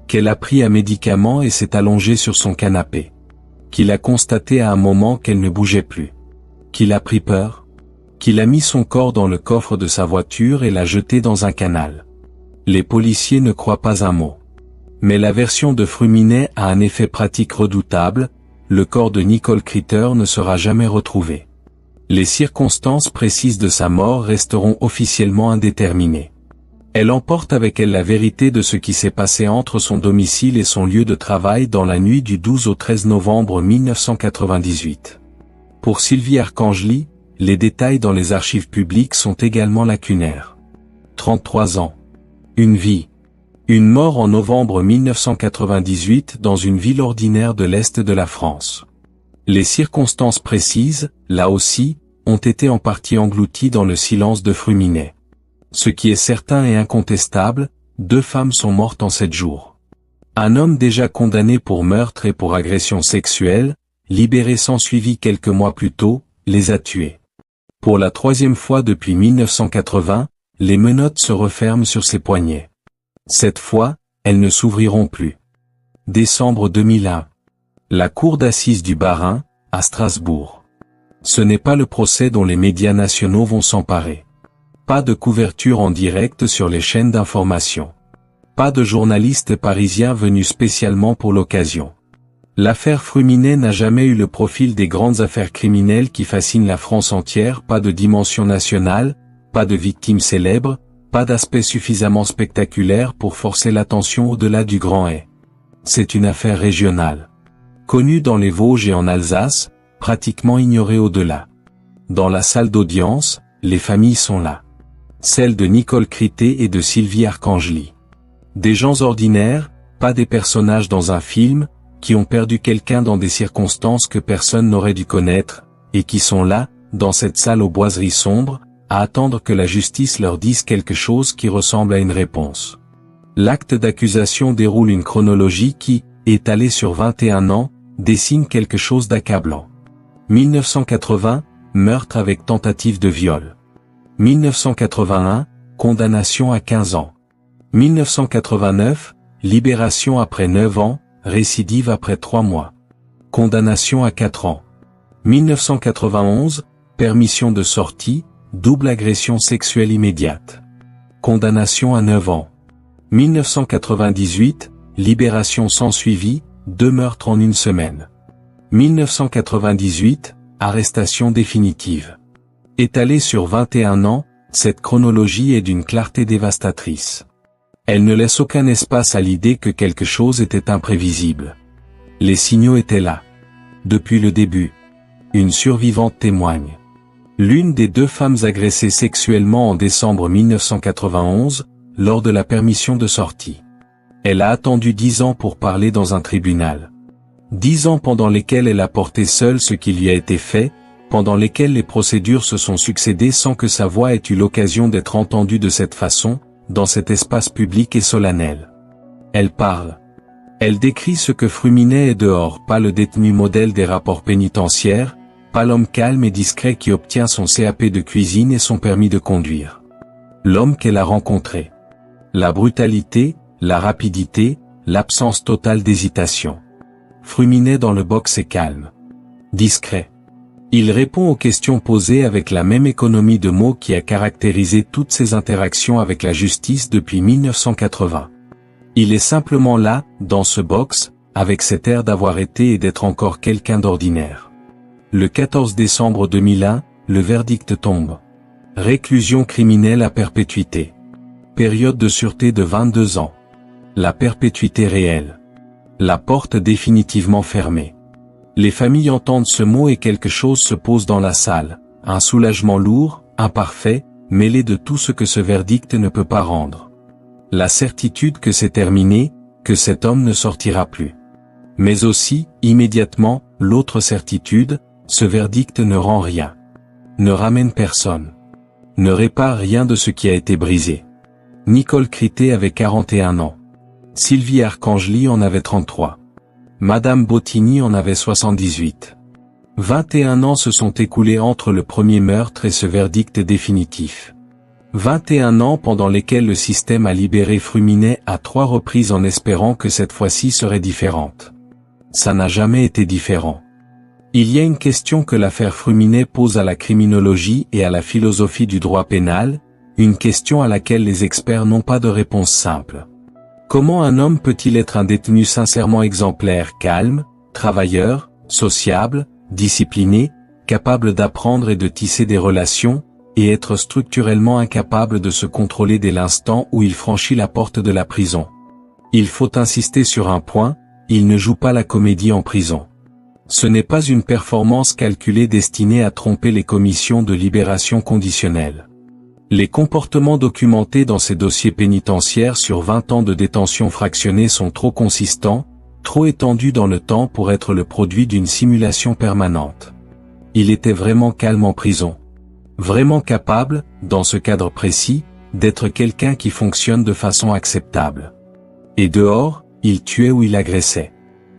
Qu'elle a pris un médicament et s'est allongée sur son canapé. Qu'il a constaté à un moment qu'elle ne bougeait plus. Qu'il a pris peur. Qu'il a mis son corps dans le coffre de sa voiture et l'a jeté dans un canal. Les policiers ne croient pas un mot. Mais la version de Fruminet a un effet pratique redoutable, le corps de Nicole Critter ne sera jamais retrouvé. Les circonstances précises de sa mort resteront officiellement indéterminées. Elle emporte avec elle la vérité de ce qui s'est passé entre son domicile et son lieu de travail dans la nuit du 12 au 13 novembre 1998. Pour Sylvie Arcangeli, les détails dans les archives publiques sont également lacunaires. 33 ans. Une vie. Une mort en novembre 1998 dans une ville ordinaire de l'Est de la France. Les circonstances précises, là aussi, ont été en partie englouties dans le silence de Fruminet. Ce qui est certain et incontestable, 2 femmes sont mortes en 7 jours. Un homme déjà condamné pour meurtre et pour agression sexuelle, libéré sans suivi quelques mois plus tôt, les a tués. Pour la 3e fois depuis 1980, les menottes se referment sur ses poignets. Cette fois, elles ne s'ouvriront plus. Décembre 2001. La cour d'assises du Bas-Rhin, à Strasbourg. Ce n'est pas le procès dont les médias nationaux vont s'emparer. Pas de couverture en direct sur les chaînes d'information. Pas de journalistes parisiens venus spécialement pour l'occasion. L'affaire Fruminet n'a jamais eu le profil des grandes affaires criminelles qui fascinent la France entière, pas de dimension nationale, pas de victimes célèbres, pas d'aspect suffisamment spectaculaire pour forcer l'attention au-delà du grand est. C'est une affaire régionale. Connue dans les Vosges et en Alsace, pratiquement ignorée au-delà. Dans la salle d'audience, les familles sont là. Celle de Nicole Crité et de Sylvie Arcangeli. Des gens ordinaires, pas des personnages dans un film, qui ont perdu quelqu'un dans des circonstances que personne n'aurait dû connaître, et qui sont là, dans cette salle aux boiseries sombres, à attendre que la justice leur dise quelque chose qui ressemble à une réponse. L'acte d'accusation déroule une chronologie qui, étalée sur 21 ans, dessine quelque chose d'accablant. 1980, meurtre avec tentative de viol. 1981, condamnation à 15 ans. 1989, libération après 9 ans, récidive après 3 mois. Condamnation à 4 ans. 1991, permission de sortie, double agression sexuelle immédiate. Condamnation à 9 ans. 1998, libération sans suivi, 2 meurtres en une semaine. 1998, arrestation définitive. Étalée sur 21 ans, cette chronologie est d'une clarté dévastatrice. Elle ne laisse aucun espace à l'idée que quelque chose était imprévisible. Les signaux étaient là. Depuis le début. Une survivante témoigne. L'une des 2 femmes agressées sexuellement en décembre 1991, lors de la permission de sortie. Elle a attendu 10 ans pour parler dans un tribunal. 10 ans pendant lesquels elle a porté seule ce qui lui a été fait, pendant lesquels les procédures se sont succédées sans que sa voix ait eu l'occasion d'être entendue de cette façon, dans cet espace public et solennel. Elle parle. Elle décrit ce que Fruminet est dehors, pas le détenu modèle des rapports pénitentiaires, pas l'homme calme et discret qui obtient son CAP de cuisine et son permis de conduire. L'homme qu'elle a rencontré. La brutalité, la rapidité, l'absence totale d'hésitation. Fruminet dans le box est calme. Discret. Il répond aux questions posées avec la même économie de mots qui a caractérisé toutes ses interactions avec la justice depuis 1980. Il est simplement là, dans ce box, avec cet air d'avoir été et d'être encore quelqu'un d'ordinaire. Le 14 décembre 2001, le verdict tombe. Réclusion criminelle à perpétuité. Période de sûreté de 22 ans. La perpétuité réelle. La porte définitivement fermée. Les familles entendent ce mot et quelque chose se pose dans la salle, un soulagement lourd, imparfait, mêlé de tout ce que ce verdict ne peut pas rendre. La certitude que c'est terminé, que cet homme ne sortira plus. Mais aussi, immédiatement, l'autre certitude, ce verdict ne rend rien. Ne ramène personne. Ne répare rien de ce qui a été brisé. Nicole Crité avait 41 ans. Sylvie Arcangeli en avait 33. Madame Bottini en avait 78. 21 ans se sont écoulés entre le premier meurtre et ce verdict définitif. 21 ans pendant lesquels le système a libéré Fruminet à 3 reprises en espérant que cette fois-ci serait différente. Ça n'a jamais été différent. Il y a une question que l'affaire Fruminet pose à la criminologie et à la philosophie du droit pénal, une question à laquelle les experts n'ont pas de réponse simple. Comment un homme peut-il être un détenu sincèrement exemplaire, calme, travailleur, sociable, discipliné, capable d'apprendre et de tisser des relations, et être structurellement incapable de se contrôler dès l'instant où il franchit la porte de la prison. Il faut insister sur un point, il ne joue pas la comédie en prison. Ce n'est pas une performance calculée destinée à tromper les commissions de libération conditionnelle. Les comportements documentés dans ces dossiers pénitentiaires sur 20 ans de détention fractionnée sont trop consistants, trop étendus dans le temps pour être le produit d'une simulation permanente. Il était vraiment calme en prison. Vraiment capable, dans ce cadre précis, d'être quelqu'un qui fonctionne de façon acceptable. Et dehors, il tuait ou il agressait.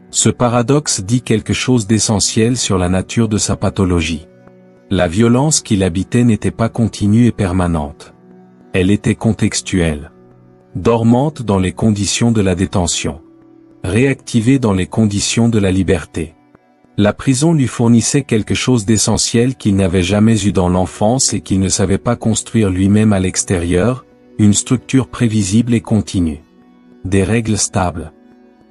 Ce paradoxe dit quelque chose d'essentiel sur la nature de sa pathologie. La violence qu'il habitait n'était pas continue et permanente. Elle était contextuelle. Dormante dans les conditions de la détention. Réactivée dans les conditions de la liberté. La prison lui fournissait quelque chose d'essentiel qu'il n'avait jamais eu dans l'enfance et qu'il ne savait pas construire lui-même à l'extérieur, une structure prévisible et continue. Des règles stables.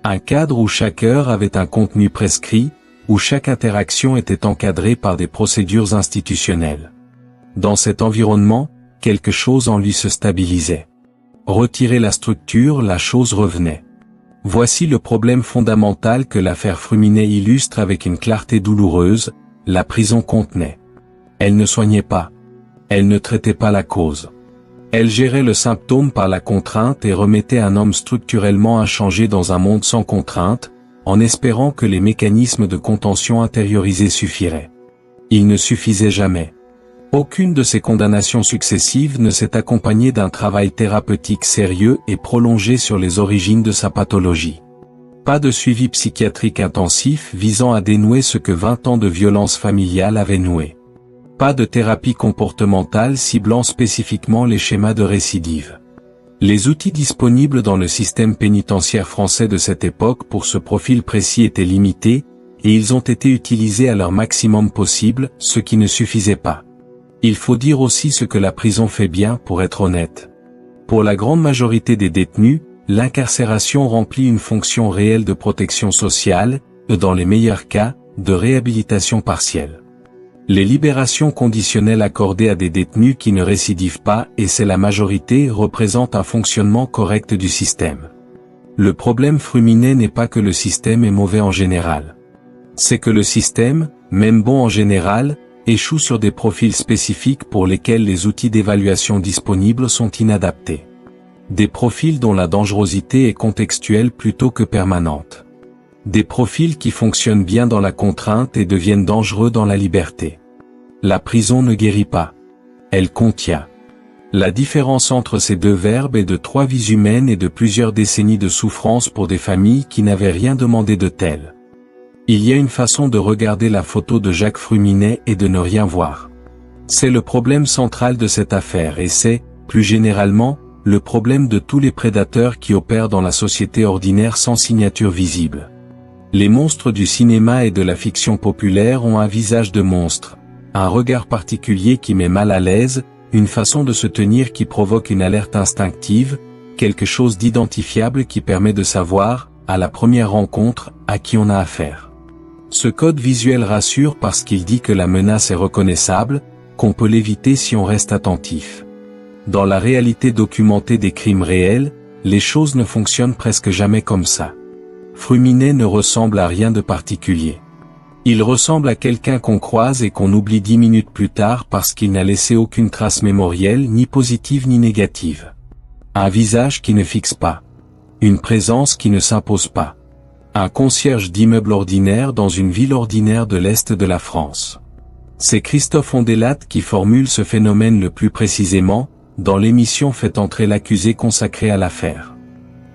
Un cadre où chaque heure avait un contenu prescrit, où chaque interaction était encadrée par des procédures institutionnelles. Dans cet environnement, quelque chose en lui se stabilisait. Retirer la structure, la chose revenait. Voici le problème fondamental que l'affaire Fruminet illustre avec une clarté douloureuse, la prison contenait. Elle ne soignait pas. Elle ne traitait pas la cause. Elle gérait le symptôme par la contrainte et remettait un homme structurellement inchangé dans un monde sans contrainte, en espérant que les mécanismes de contention intériorisés suffiraient. Ils ne suffisaient jamais. Aucune de ces condamnations successives ne s'est accompagnée d'un travail thérapeutique sérieux et prolongé sur les origines de sa pathologie. Pas de suivi psychiatrique intensif visant à dénouer ce que 20 ans de violence familiale avaient noué. Pas de thérapie comportementale ciblant spécifiquement les schémas de récidive. Les outils disponibles dans le système pénitentiaire français de cette époque pour ce profil précis étaient limités, et ils ont été utilisés à leur maximum possible, ce qui ne suffisait pas. Il faut dire aussi ce que la prison fait bien pour être honnête. Pour la grande majorité des détenus, l'incarcération remplit une fonction réelle de protection sociale, et dans les meilleurs cas, de réhabilitation partielle. Les libérations conditionnelles accordées à des détenus qui ne récidivent pas, et c'est la majorité, représentent un fonctionnement correct du système. Le problème Fruminet n'est pas que le système est mauvais en général. C'est que le système, même bon en général, échoue sur des profils spécifiques pour lesquels les outils d'évaluation disponibles sont inadaptés. Des profils dont la dangerosité est contextuelle plutôt que permanente. Des profils qui fonctionnent bien dans la contrainte et deviennent dangereux dans la liberté. La prison ne guérit pas. Elle contient. La différence entre ces deux verbes est de 3 vies humaines et de plusieurs décennies de souffrance pour des familles qui n'avaient rien demandé de tel. Il y a une façon de regarder la photo de Jacques Fruminet et de ne rien voir. C'est le problème central de cette affaire et c'est, plus généralement, le problème de tous les prédateurs qui opèrent dans la société ordinaire sans signature visible. Les monstres du cinéma et de la fiction populaire ont un visage de monstre, un regard particulier qui met mal à l'aise, une façon de se tenir qui provoque une alerte instinctive, quelque chose d'identifiable qui permet de savoir, à la première rencontre, à qui on a affaire. Ce code visuel rassure parce qu'il dit que la menace est reconnaissable, qu'on peut l'éviter si on reste attentif. Dans la réalité documentée des crimes réels, les choses ne fonctionnent presque jamais comme ça. Fruminet ne ressemble à rien de particulier. Il ressemble à quelqu'un qu'on croise et qu'on oublie 10 minutes plus tard parce qu'il n'a laissé aucune trace mémorielle ni positive ni négative. Un visage qui ne fixe pas. Une présence qui ne s'impose pas. Un concierge d'immeuble ordinaire dans une ville ordinaire de l'Est de la France. C'est Christophe Ondelat qui formule ce phénomène le plus précisément, dans l'émission Fait entrer l'accusé consacrée à l'affaire.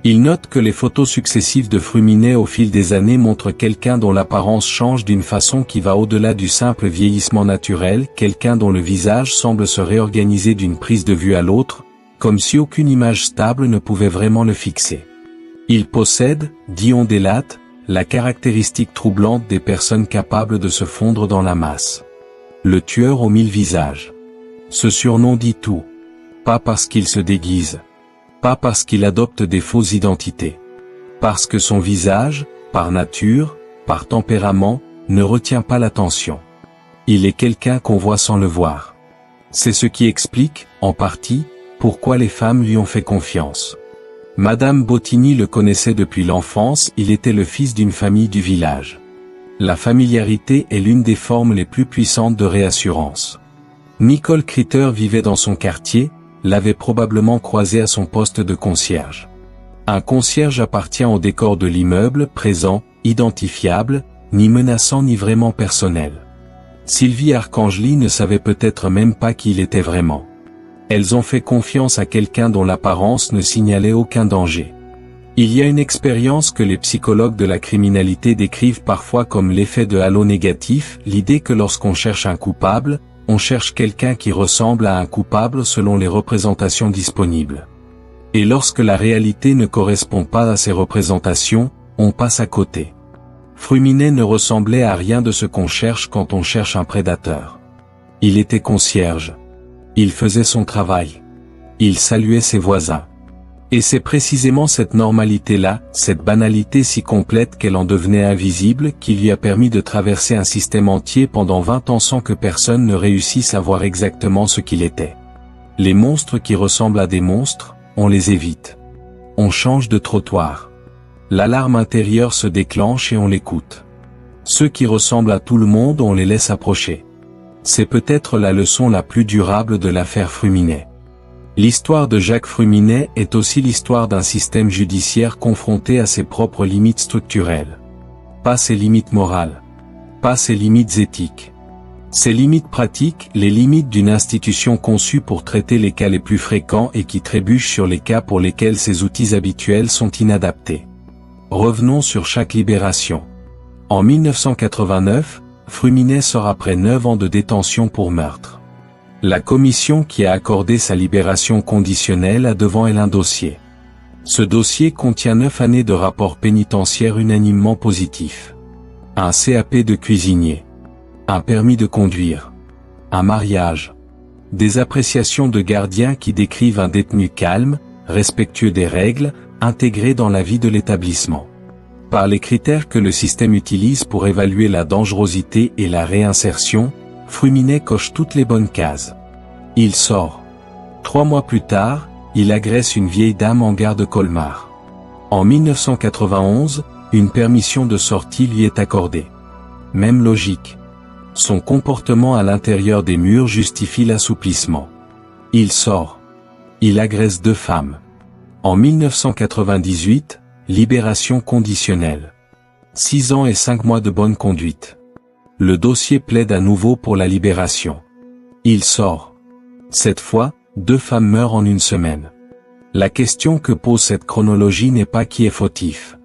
Il note que les photos successives de Fruminet au fil des années montrent quelqu'un dont l'apparence change d'une façon qui va au-delà du simple vieillissement naturel, quelqu'un dont le visage semble se réorganiser d'une prise de vue à l'autre, comme si aucune image stable ne pouvait vraiment le fixer. Il possède, dit Ondelat, la caractéristique troublante des personnes capables de se fondre dans la masse. Le tueur aux 1000 visages. Ce surnom dit tout. Pas parce qu'il se déguise. Pas parce qu'il adopte des fausses identités. Parce que son visage, par nature, par tempérament, ne retient pas l'attention. Il est quelqu'un qu'on voit sans le voir. C'est ce qui explique, en partie, pourquoi les femmes lui ont fait confiance. Madame Bottigny le connaissait depuis l'enfance, il était le fils d'une famille du village. La familiarité est l'une des formes les plus puissantes de réassurance. Nicole Critter vivait dans son quartier, l'avait probablement croisé à son poste de concierge. Un concierge appartient au décor de l'immeuble, présent, identifiable, ni menaçant ni vraiment personnel. Sylvie Arcangeli ne savait peut-être même pas qui il était vraiment. Elles ont fait confiance à quelqu'un dont l'apparence ne signalait aucun danger. Il y a une expérience que les psychologues de la criminalité décrivent parfois comme l'effet de halo négatif, l'idée que lorsqu'on cherche un coupable, on cherche quelqu'un qui ressemble à un coupable selon les représentations disponibles. Et lorsque la réalité ne correspond pas à ces représentations, on passe à côté. Fruminet ne ressemblait à rien de ce qu'on cherche quand on cherche un prédateur. Il était concierge. Il faisait son travail. Il saluait ses voisins. Et c'est précisément cette normalité-là, cette banalité si complète qu'elle en devenait invisible, qui lui a permis de traverser un système entier pendant 20 ans sans que personne ne réussisse à voir exactement ce qu'il était. Les monstres qui ressemblent à des monstres, on les évite. On change de trottoir. L'alarme intérieure se déclenche et on l'écoute. Ceux qui ressemblent à tout le monde, on les laisse approcher. C'est peut-être la leçon la plus durable de l'affaire Fruminet. L'histoire de Jacques Fruminet est aussi l'histoire d'un système judiciaire confronté à ses propres limites structurelles. Pas ses limites morales. Pas ses limites éthiques. Ses limites pratiques, les limites d'une institution conçue pour traiter les cas les plus fréquents et qui trébuche sur les cas pour lesquels ses outils habituels sont inadaptés. Revenons sur chaque libération. En 1989, Fruminet sort après 9 ans de détention pour meurtre. La commission qui a accordé sa libération conditionnelle a devant elle un dossier. Ce dossier contient 9 années de rapports pénitentiaires unanimement positifs. Un CAP de cuisinier. Un permis de conduire. Un mariage. Des appréciations de gardiens qui décrivent un détenu calme, respectueux des règles, intégré dans la vie de l'établissement. Par les critères que le système utilise pour évaluer la dangerosité et la réinsertion, Fruminet coche toutes les bonnes cases. Il sort. 3 mois plus tard, il agresse une vieille dame en gare de Colmar. En 1991, une permission de sortie lui est accordée. Même logique. Son comportement à l'intérieur des murs justifie l'assouplissement. Il sort. Il agresse 2 femmes. En 1998, libération conditionnelle. 6 ans et 5 mois de bonne conduite. Le dossier plaide à nouveau pour la libération. Il sort. Cette fois, 2 femmes meurent en une semaine. La question que pose cette chronologie n'est pas qui est fautif.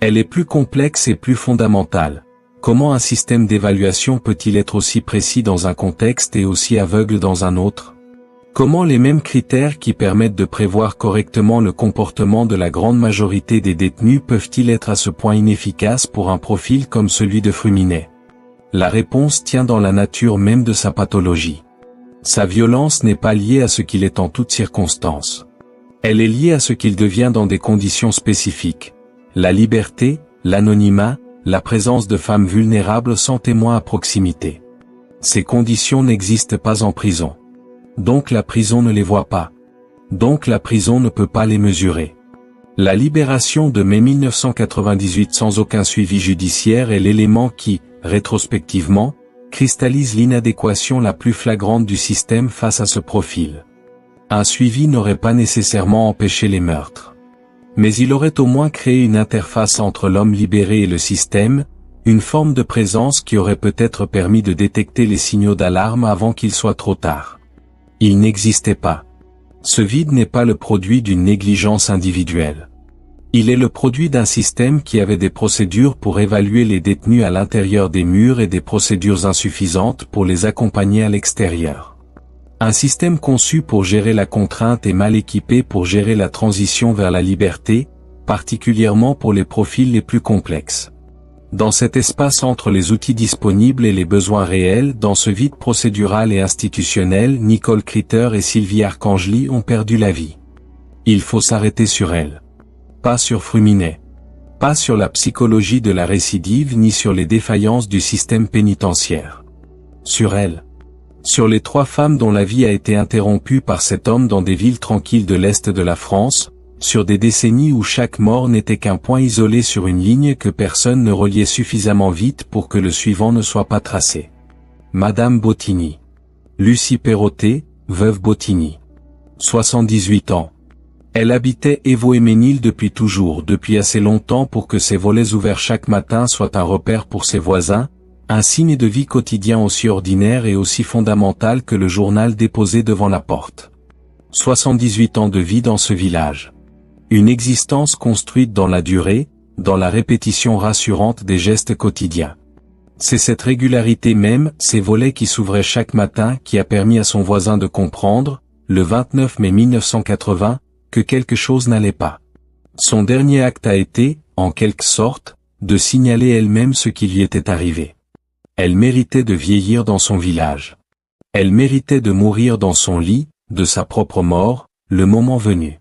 Elle est plus complexe et plus fondamentale. Comment un système d'évaluation peut-il être aussi précis dans un contexte et aussi aveugle dans un autre? Comment les mêmes critères qui permettent de prévoir correctement le comportement de la grande majorité des détenus peuvent-ils être à ce point inefficaces pour un profil comme celui de Fruminet? La réponse tient dans la nature même de sa pathologie. Sa violence n'est pas liée à ce qu'il est en toutes circonstances. Elle est liée à ce qu'il devient dans des conditions spécifiques. La liberté, l'anonymat, la présence de femmes vulnérables sans témoins à proximité. Ces conditions n'existent pas en prison. Donc la prison ne les voit pas. Donc la prison ne peut pas les mesurer. La libération de mai 1998 sans aucun suivi judiciaire est l'élément qui, rétrospectivement, cristallise l'inadéquation la plus flagrante du système face à ce profil. Un suivi n'aurait pas nécessairement empêché les meurtres. Mais il aurait au moins créé une interface entre l'homme libéré et le système, une forme de présence qui aurait peut-être permis de détecter les signaux d'alarme avant qu'il soit trop tard. Il n'existait pas. Ce vide n'est pas le produit d'une négligence individuelle. Il est le produit d'un système qui avait des procédures pour évaluer les détenus à l'intérieur des murs et des procédures insuffisantes pour les accompagner à l'extérieur. Un système conçu pour gérer la contrainte et mal équipé pour gérer la transition vers la liberté, particulièrement pour les profils les plus complexes. Dans cet espace entre les outils disponibles et les besoins réels, dans ce vide procédural et institutionnel, Nicole Critter et Sylvie Arcangeli ont perdu la vie. Il faut s'arrêter sur elles. Pas sur Fruminet. Pas sur la psychologie de la récidive ni sur les défaillances du système pénitentiaire. Sur elles. Sur les 3 femmes dont la vie a été interrompue par cet homme dans des villes tranquilles de l'Est de la France, sur des décennies où chaque mort n'était qu'un point isolé sur une ligne que personne ne reliait suffisamment vite pour que le suivant ne soit pas tracé. Madame Bottigny. Lucie Perrotet, veuve Bottigny. 78 ans. Elle habitait Évaux-et-Ménil depuis toujours, depuis assez longtemps pour que ses volets ouverts chaque matin soient un repère pour ses voisins, un signe de vie quotidien aussi ordinaire et aussi fondamental que le journal déposé devant la porte. 78 ans de vie dans ce village. Une existence construite dans la durée, dans la répétition rassurante des gestes quotidiens. C'est cette régularité même, ces volets qui s'ouvraient chaque matin, qui a permis à son voisin de comprendre, le 29 mai 1980, que quelque chose n'allait pas. Son dernier acte a été, en quelque sorte, de signaler elle-même ce qui lui était arrivé. Elle méritait de vieillir dans son village. Elle méritait de mourir dans son lit, de sa propre mort, le moment venu.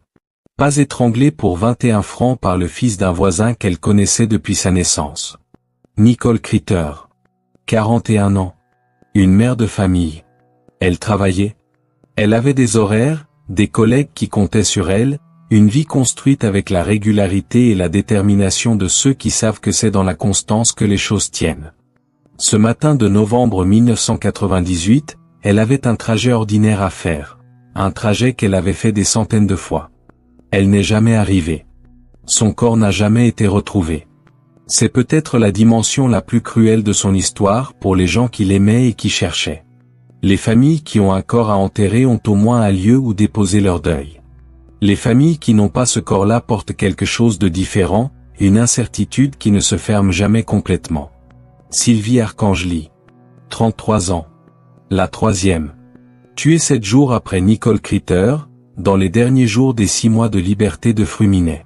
Pas étranglée pour 21 francs par le fils d'un voisin qu'elle connaissait depuis sa naissance. Nicole Critter. 41 ans. Une mère de famille. Elle travaillait. Elle avait des horaires, des collègues qui comptaient sur elle, une vie construite avec la régularité et la détermination de ceux qui savent que c'est dans la constance que les choses tiennent. Ce matin de novembre 1998, elle avait un trajet ordinaire à faire, un trajet qu'elle avait fait des centaines de fois. Elle n'est jamais arrivée. Son corps n'a jamais été retrouvé. C'est peut-être la dimension la plus cruelle de son histoire pour les gens qui l'aimaient et qui cherchaient. Les familles qui ont un corps à enterrer ont au moins un lieu où déposer leur deuil. Les familles qui n'ont pas ce corps-là portent quelque chose de différent, une incertitude qui ne se ferme jamais complètement. Sylvie Arcangeli. 33 ans. La 3e. Tuée 7 jours après Nicole Critter, dans les derniers jours des 6 mois de liberté de Fruminet.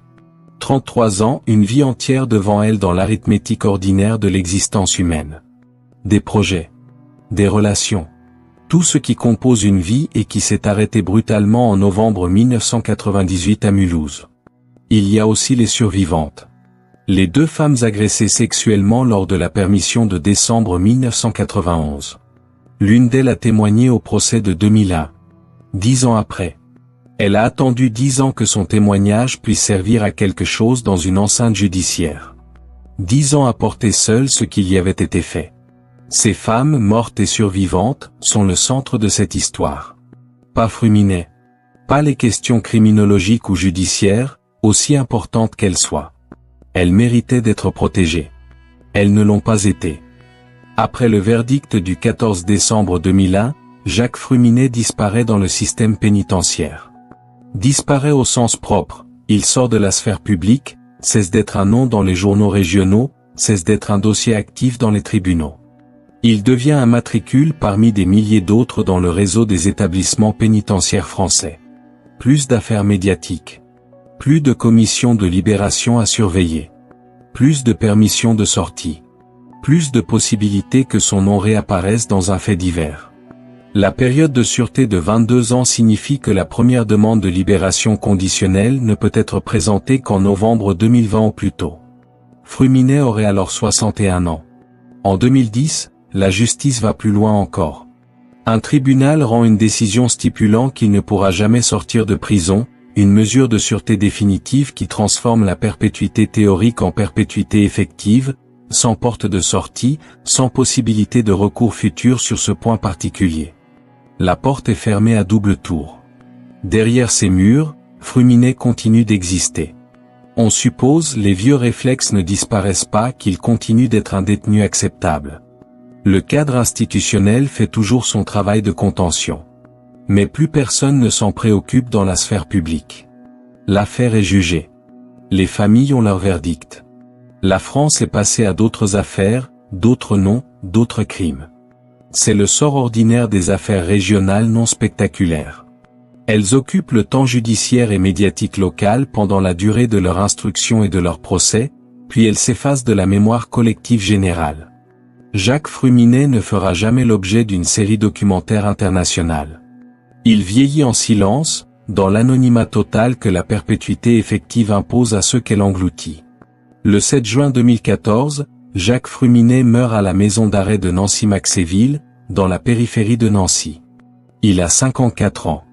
33 ans, une vie entière devant elle dans l'arithmétique ordinaire de l'existence humaine. Des projets. Des relations. Tout ce qui compose une vie et qui s'est arrêté brutalement en novembre 1998 à Mulhouse. Il y a aussi les survivantes. Les 2 femmes agressées sexuellement lors de la permission de décembre 1991. L'une d'elles a témoigné au procès de 2001. 10 ans après. Elle a attendu 10 ans que son témoignage puisse servir à quelque chose dans une enceinte judiciaire. 10 ans à porter seule ce qu'il y avait été fait. Ces femmes, mortes et survivantes, sont le centre de cette histoire. Pas Fruminet. Pas les questions criminologiques ou judiciaires, aussi importantes qu'elles soient. Elles méritaient d'être protégées. Elles ne l'ont pas été. Après le verdict du 14 décembre 2001, Jacques Fruminet disparaît dans le système pénitentiaire. Disparaît au sens propre, il sort de la sphère publique, cesse d'être un nom dans les journaux régionaux, cesse d'être un dossier actif dans les tribunaux. Il devient un matricule parmi des milliers d'autres dans le réseau des établissements pénitentiaires français. Plus d'affaires médiatiques. Plus de commissions de libération à surveiller. Plus de permissions de sortie. Plus de possibilités que son nom réapparaisse dans un fait divers. La période de sûreté de 22 ans signifie que la première demande de libération conditionnelle ne peut être présentée qu'en novembre 2020 ou plus tôt. Fruminet aurait alors 61 ans. En 2010, la justice va plus loin encore. Un tribunal rend une décision stipulant qu'il ne pourra jamais sortir de prison, une mesure de sûreté définitive qui transforme la perpétuité théorique en perpétuité effective, sans porte de sortie, sans possibilité de recours futur sur ce point particulier. La porte est fermée à double tour. Derrière ces murs, Fruminet continue d'exister. On suppose les vieux réflexes ne disparaissent pas, qu'il continue d'être un détenu acceptable. Le cadre institutionnel fait toujours son travail de contention. Mais plus personne ne s'en préoccupe dans la sphère publique. L'affaire est jugée. Les familles ont leur verdict. La France est passée à d'autres affaires, d'autres noms, d'autres crimes. C'est le sort ordinaire des affaires régionales non spectaculaires. Elles occupent le temps judiciaire et médiatique local pendant la durée de leur instruction et de leur procès, puis elles s'effacent de la mémoire collective générale. Jacques Fruminet ne fera jamais l'objet d'une série documentaire internationale. Il vieillit en silence, dans l'anonymat total que la perpétuité effective impose à ceux qu'elle engloutit. Le 7 juin 2014, Jacques Fruminet meurt à la maison d'arrêt de Nancy-Maxéville, dans la périphérie de Nancy. Il a 54 ans.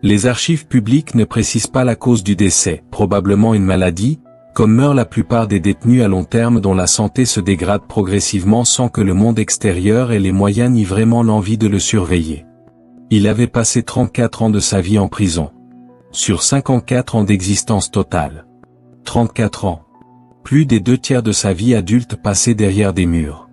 Les archives publiques ne précisent pas la cause du décès, probablement une maladie, comme meurent la plupart des détenus à long terme dont la santé se dégrade progressivement sans que le monde extérieur ait les moyens ni vraiment l'envie de le surveiller. Il avait passé 34 ans de sa vie en prison. Sur 54 ans d'existence totale. 34 ans. Plus des 2/3 de sa vie adulte passée derrière des murs.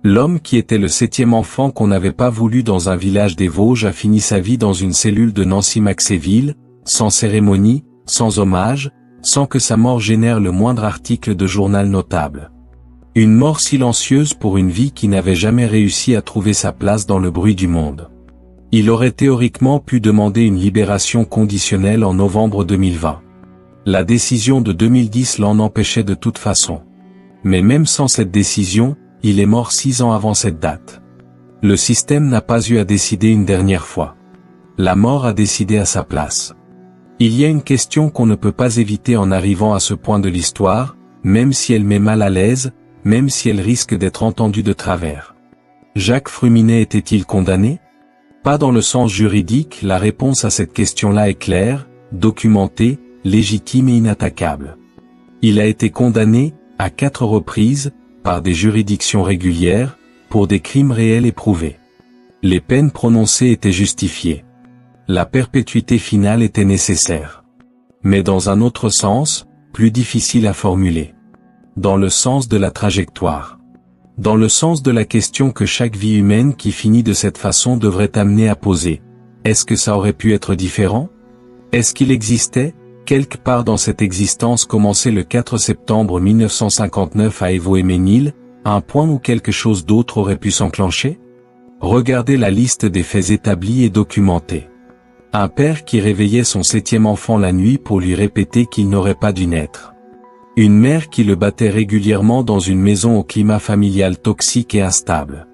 L'homme qui était le 7e enfant qu'on n'avait pas voulu dans un village des Vosges a fini sa vie dans une cellule de Nancy-Maxéville, sans cérémonie, sans hommage, sans que sa mort génère le moindre article de journal notable. Une mort silencieuse pour une vie qui n'avait jamais réussi à trouver sa place dans le bruit du monde. Il aurait théoriquement pu demander une libération conditionnelle en novembre 2020. La décision de 2010 l'en empêchait de toute façon. Mais même sans cette décision, il est mort 6 ans avant cette date. Le système n'a pas eu à décider une dernière fois. La mort a décidé à sa place. Il y a une question qu'on ne peut pas éviter en arrivant à ce point de l'histoire, même si elle met mal à l'aise, même si elle risque d'être entendue de travers. Jacques Fruminet était-il condamné? Pas dans le sens juridique, la réponse à cette question-là est claire, documentée, légitime et inattaquable. Il a été condamné, à 4 reprises, par des juridictions régulières, pour des crimes réels et prouvés. Les peines prononcées étaient justifiées. La perpétuité finale était nécessaire. Mais dans un autre sens, plus difficile à formuler. Dans le sens de la trajectoire. Dans le sens de la question que chaque vie humaine qui finit de cette façon devrait amener à poser. Est-ce que ça aurait pu être différent? Est-ce qu'il existait, quelque part dans cette existence commencée le 4 septembre 1959 à Évaux-et-Ménil, un point où quelque chose d'autre aurait pu s'enclencher? Regardez la liste des faits établis et documentés. Un père qui réveillait son 7e enfant la nuit pour lui répéter qu'il n'aurait pas dû naître. Une mère qui le battait régulièrement dans une maison au climat familial toxique et instable.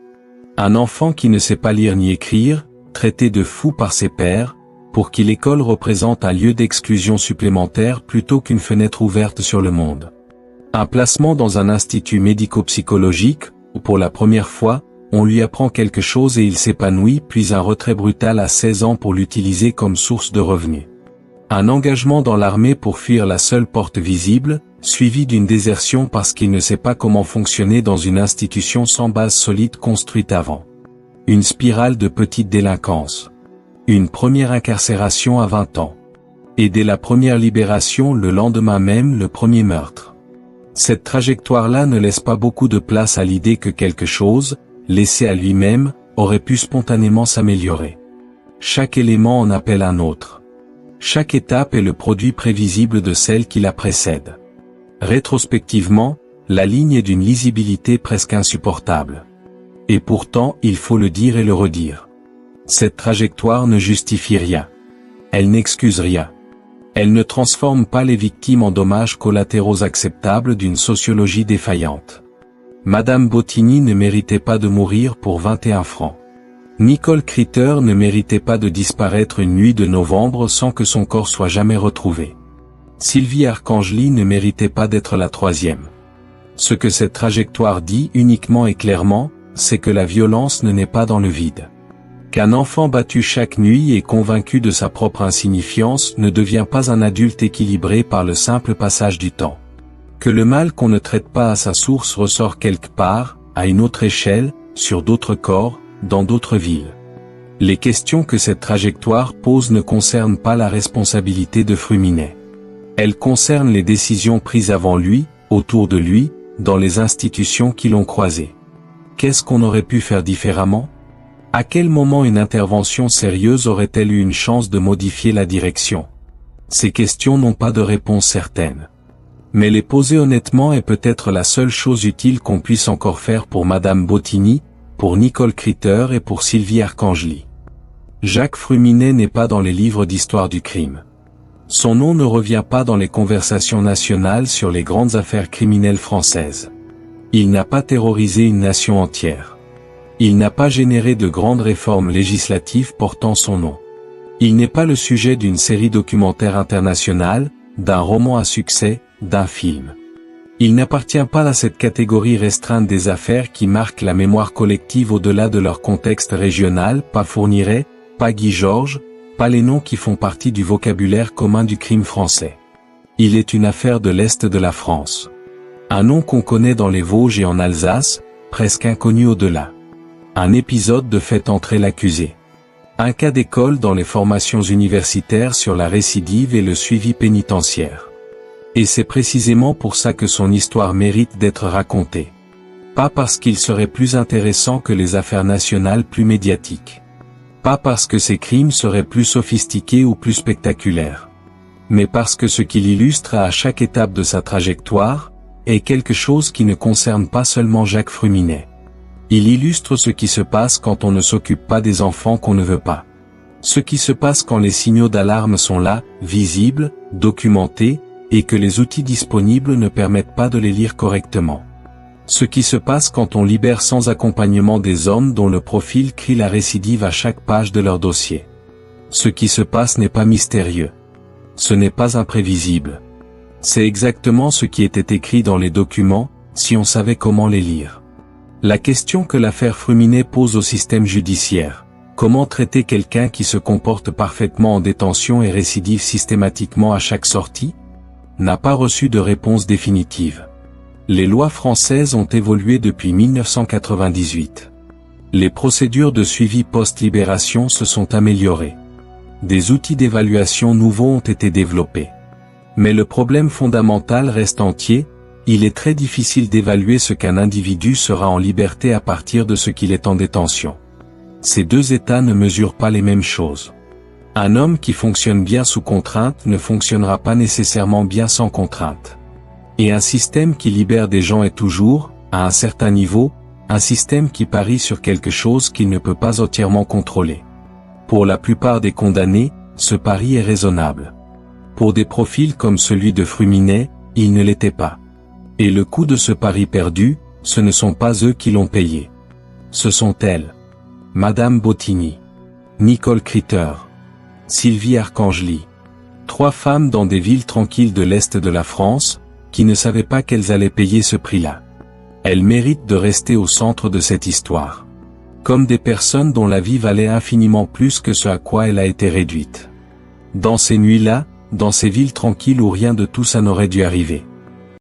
Un enfant qui ne sait pas lire ni écrire, traité de fou par ses pairs, pour qui l'école représente un lieu d'exclusion supplémentaire plutôt qu'une fenêtre ouverte sur le monde. Un placement dans un institut médico-psychologique, où pour la première fois, on lui apprend quelque chose et il s'épanouit, puis un retrait brutal à 16 ans pour l'utiliser comme source de revenus. Un engagement dans l'armée pour fuir la seule porte visible, suivi d'une désertion parce qu'il ne sait pas comment fonctionner dans une institution sans base solide construite avant. Une spirale de petite délinquance. Une première incarcération à 20 ans. Et dès la première libération le lendemain même le premier meurtre. Cette trajectoire-là ne laisse pas beaucoup de place à l'idée que quelque chose, laissé à lui-même, aurait pu spontanément s'améliorer. Chaque élément en appelle un autre. Chaque étape est le produit prévisible de celle qui la précède. Rétrospectivement, la ligne est d'une lisibilité presque insupportable. Et pourtant, il faut le dire et le redire. Cette trajectoire ne justifie rien. Elle n'excuse rien. Elle ne transforme pas les victimes en dommages collatéraux acceptables d'une sociologie défaillante. Madame Bottini ne méritait pas de mourir pour 21 francs. Nicole Critter ne méritait pas de disparaître une nuit de novembre sans que son corps soit jamais retrouvé. Sylvie Arcangeli ne méritait pas d'être la 3e. Ce que cette trajectoire dit uniquement et clairement, c'est que la violence ne naît pas dans le vide. Qu'un enfant battu chaque nuit et convaincu de sa propre insignifiance ne devient pas un adulte équilibré par le simple passage du temps. Que le mal qu'on ne traite pas à sa source ressort quelque part, à une autre échelle, sur d'autres corps, dans d'autres villes. Les questions que cette trajectoire pose ne concernent pas la responsabilité de Fruminet. Elles concernent les décisions prises avant lui, autour de lui, dans les institutions qui l'ont croisé. Qu'est-ce qu'on aurait pu faire différemment? À quel moment une intervention sérieuse aurait-elle eu une chance de modifier la direction? Ces questions n'ont pas de réponse certaine. Mais les poser honnêtement est peut-être la seule chose utile qu'on puisse encore faire pour Madame Bottini, pour Nicole Critter et pour Sylvie Arcangeli. Jacques Fruminet n'est pas dans les livres d'histoire du crime. Son nom ne revient pas dans les conversations nationales sur les grandes affaires criminelles françaises. Il n'a pas terrorisé une nation entière. Il n'a pas généré de grandes réformes législatives portant son nom. Il n'est pas le sujet d'une série documentaire internationale, d'un roman à succès, d'un film. Il n'appartient pas à cette catégorie restreinte des affaires qui marquent la mémoire collective au-delà de leur contexte régional, pas Fourniret, pas Guy Georges, pas les noms qui font partie du vocabulaire commun du crime français. Il est une affaire de l'Est de la France. Un nom qu'on connaît dans les Vosges et en Alsace, presque inconnu au-delà. Un épisode de fait entrer l'accusé. Un cas d'école dans les formations universitaires sur la récidive et le suivi pénitentiaire. Et c'est précisément pour ça que son histoire mérite d'être racontée. Pas parce qu'il serait plus intéressant que les affaires nationales plus médiatiques. Pas parce que ses crimes seraient plus sophistiqués ou plus spectaculaires. Mais parce que ce qu'il illustre à chaque étape de sa trajectoire, est quelque chose qui ne concerne pas seulement Jacques Fruminet. Il illustre ce qui se passe quand on ne s'occupe pas des enfants qu'on ne veut pas. Ce qui se passe quand les signaux d'alarme sont là, visibles, documentés, et que les outils disponibles ne permettent pas de les lire correctement. Ce qui se passe quand on libère sans accompagnement des hommes dont le profil crie la récidive à chaque page de leur dossier. Ce qui se passe n'est pas mystérieux. Ce n'est pas imprévisible. C'est exactement ce qui était écrit dans les documents, si on savait comment les lire. La question que l'affaire Fruminet pose au système judiciaire, comment traiter quelqu'un qui se comporte parfaitement en détention et récidive systématiquement à chaque sortie, n'a pas reçu de réponse définitive. Les lois françaises ont évolué depuis 1998. Les procédures de suivi post-libération se sont améliorées. Des outils d'évaluation nouveaux ont été développés. Mais le problème fondamental reste entier, il est très difficile d'évaluer ce qu'un individu sera en liberté à partir de ce qu'il est en détention. Ces deux états ne mesurent pas les mêmes choses. Un homme qui fonctionne bien sous contrainte ne fonctionnera pas nécessairement bien sans contrainte. Et un système qui libère des gens est toujours, à un certain niveau, un système qui parie sur quelque chose qu'il ne peut pas entièrement contrôler. Pour la plupart des condamnés, ce pari est raisonnable. Pour des profils comme celui de Fruminet, il ne l'était pas. Et le coût de ce pari perdu, ce ne sont pas eux qui l'ont payé. Ce sont elles. Madame Bottigny. Nicole Critter. Sylvie Arcangeli. 3 femmes dans des villes tranquilles de l'Est de la France, qui ne savaient pas qu'elles allaient payer ce prix-là. Elles méritent de rester au centre de cette histoire. Comme des personnes dont la vie valait infiniment plus que ce à quoi elle a été réduite. Dans ces nuits-là, dans ces villes tranquilles où rien de tout ça n'aurait dû arriver.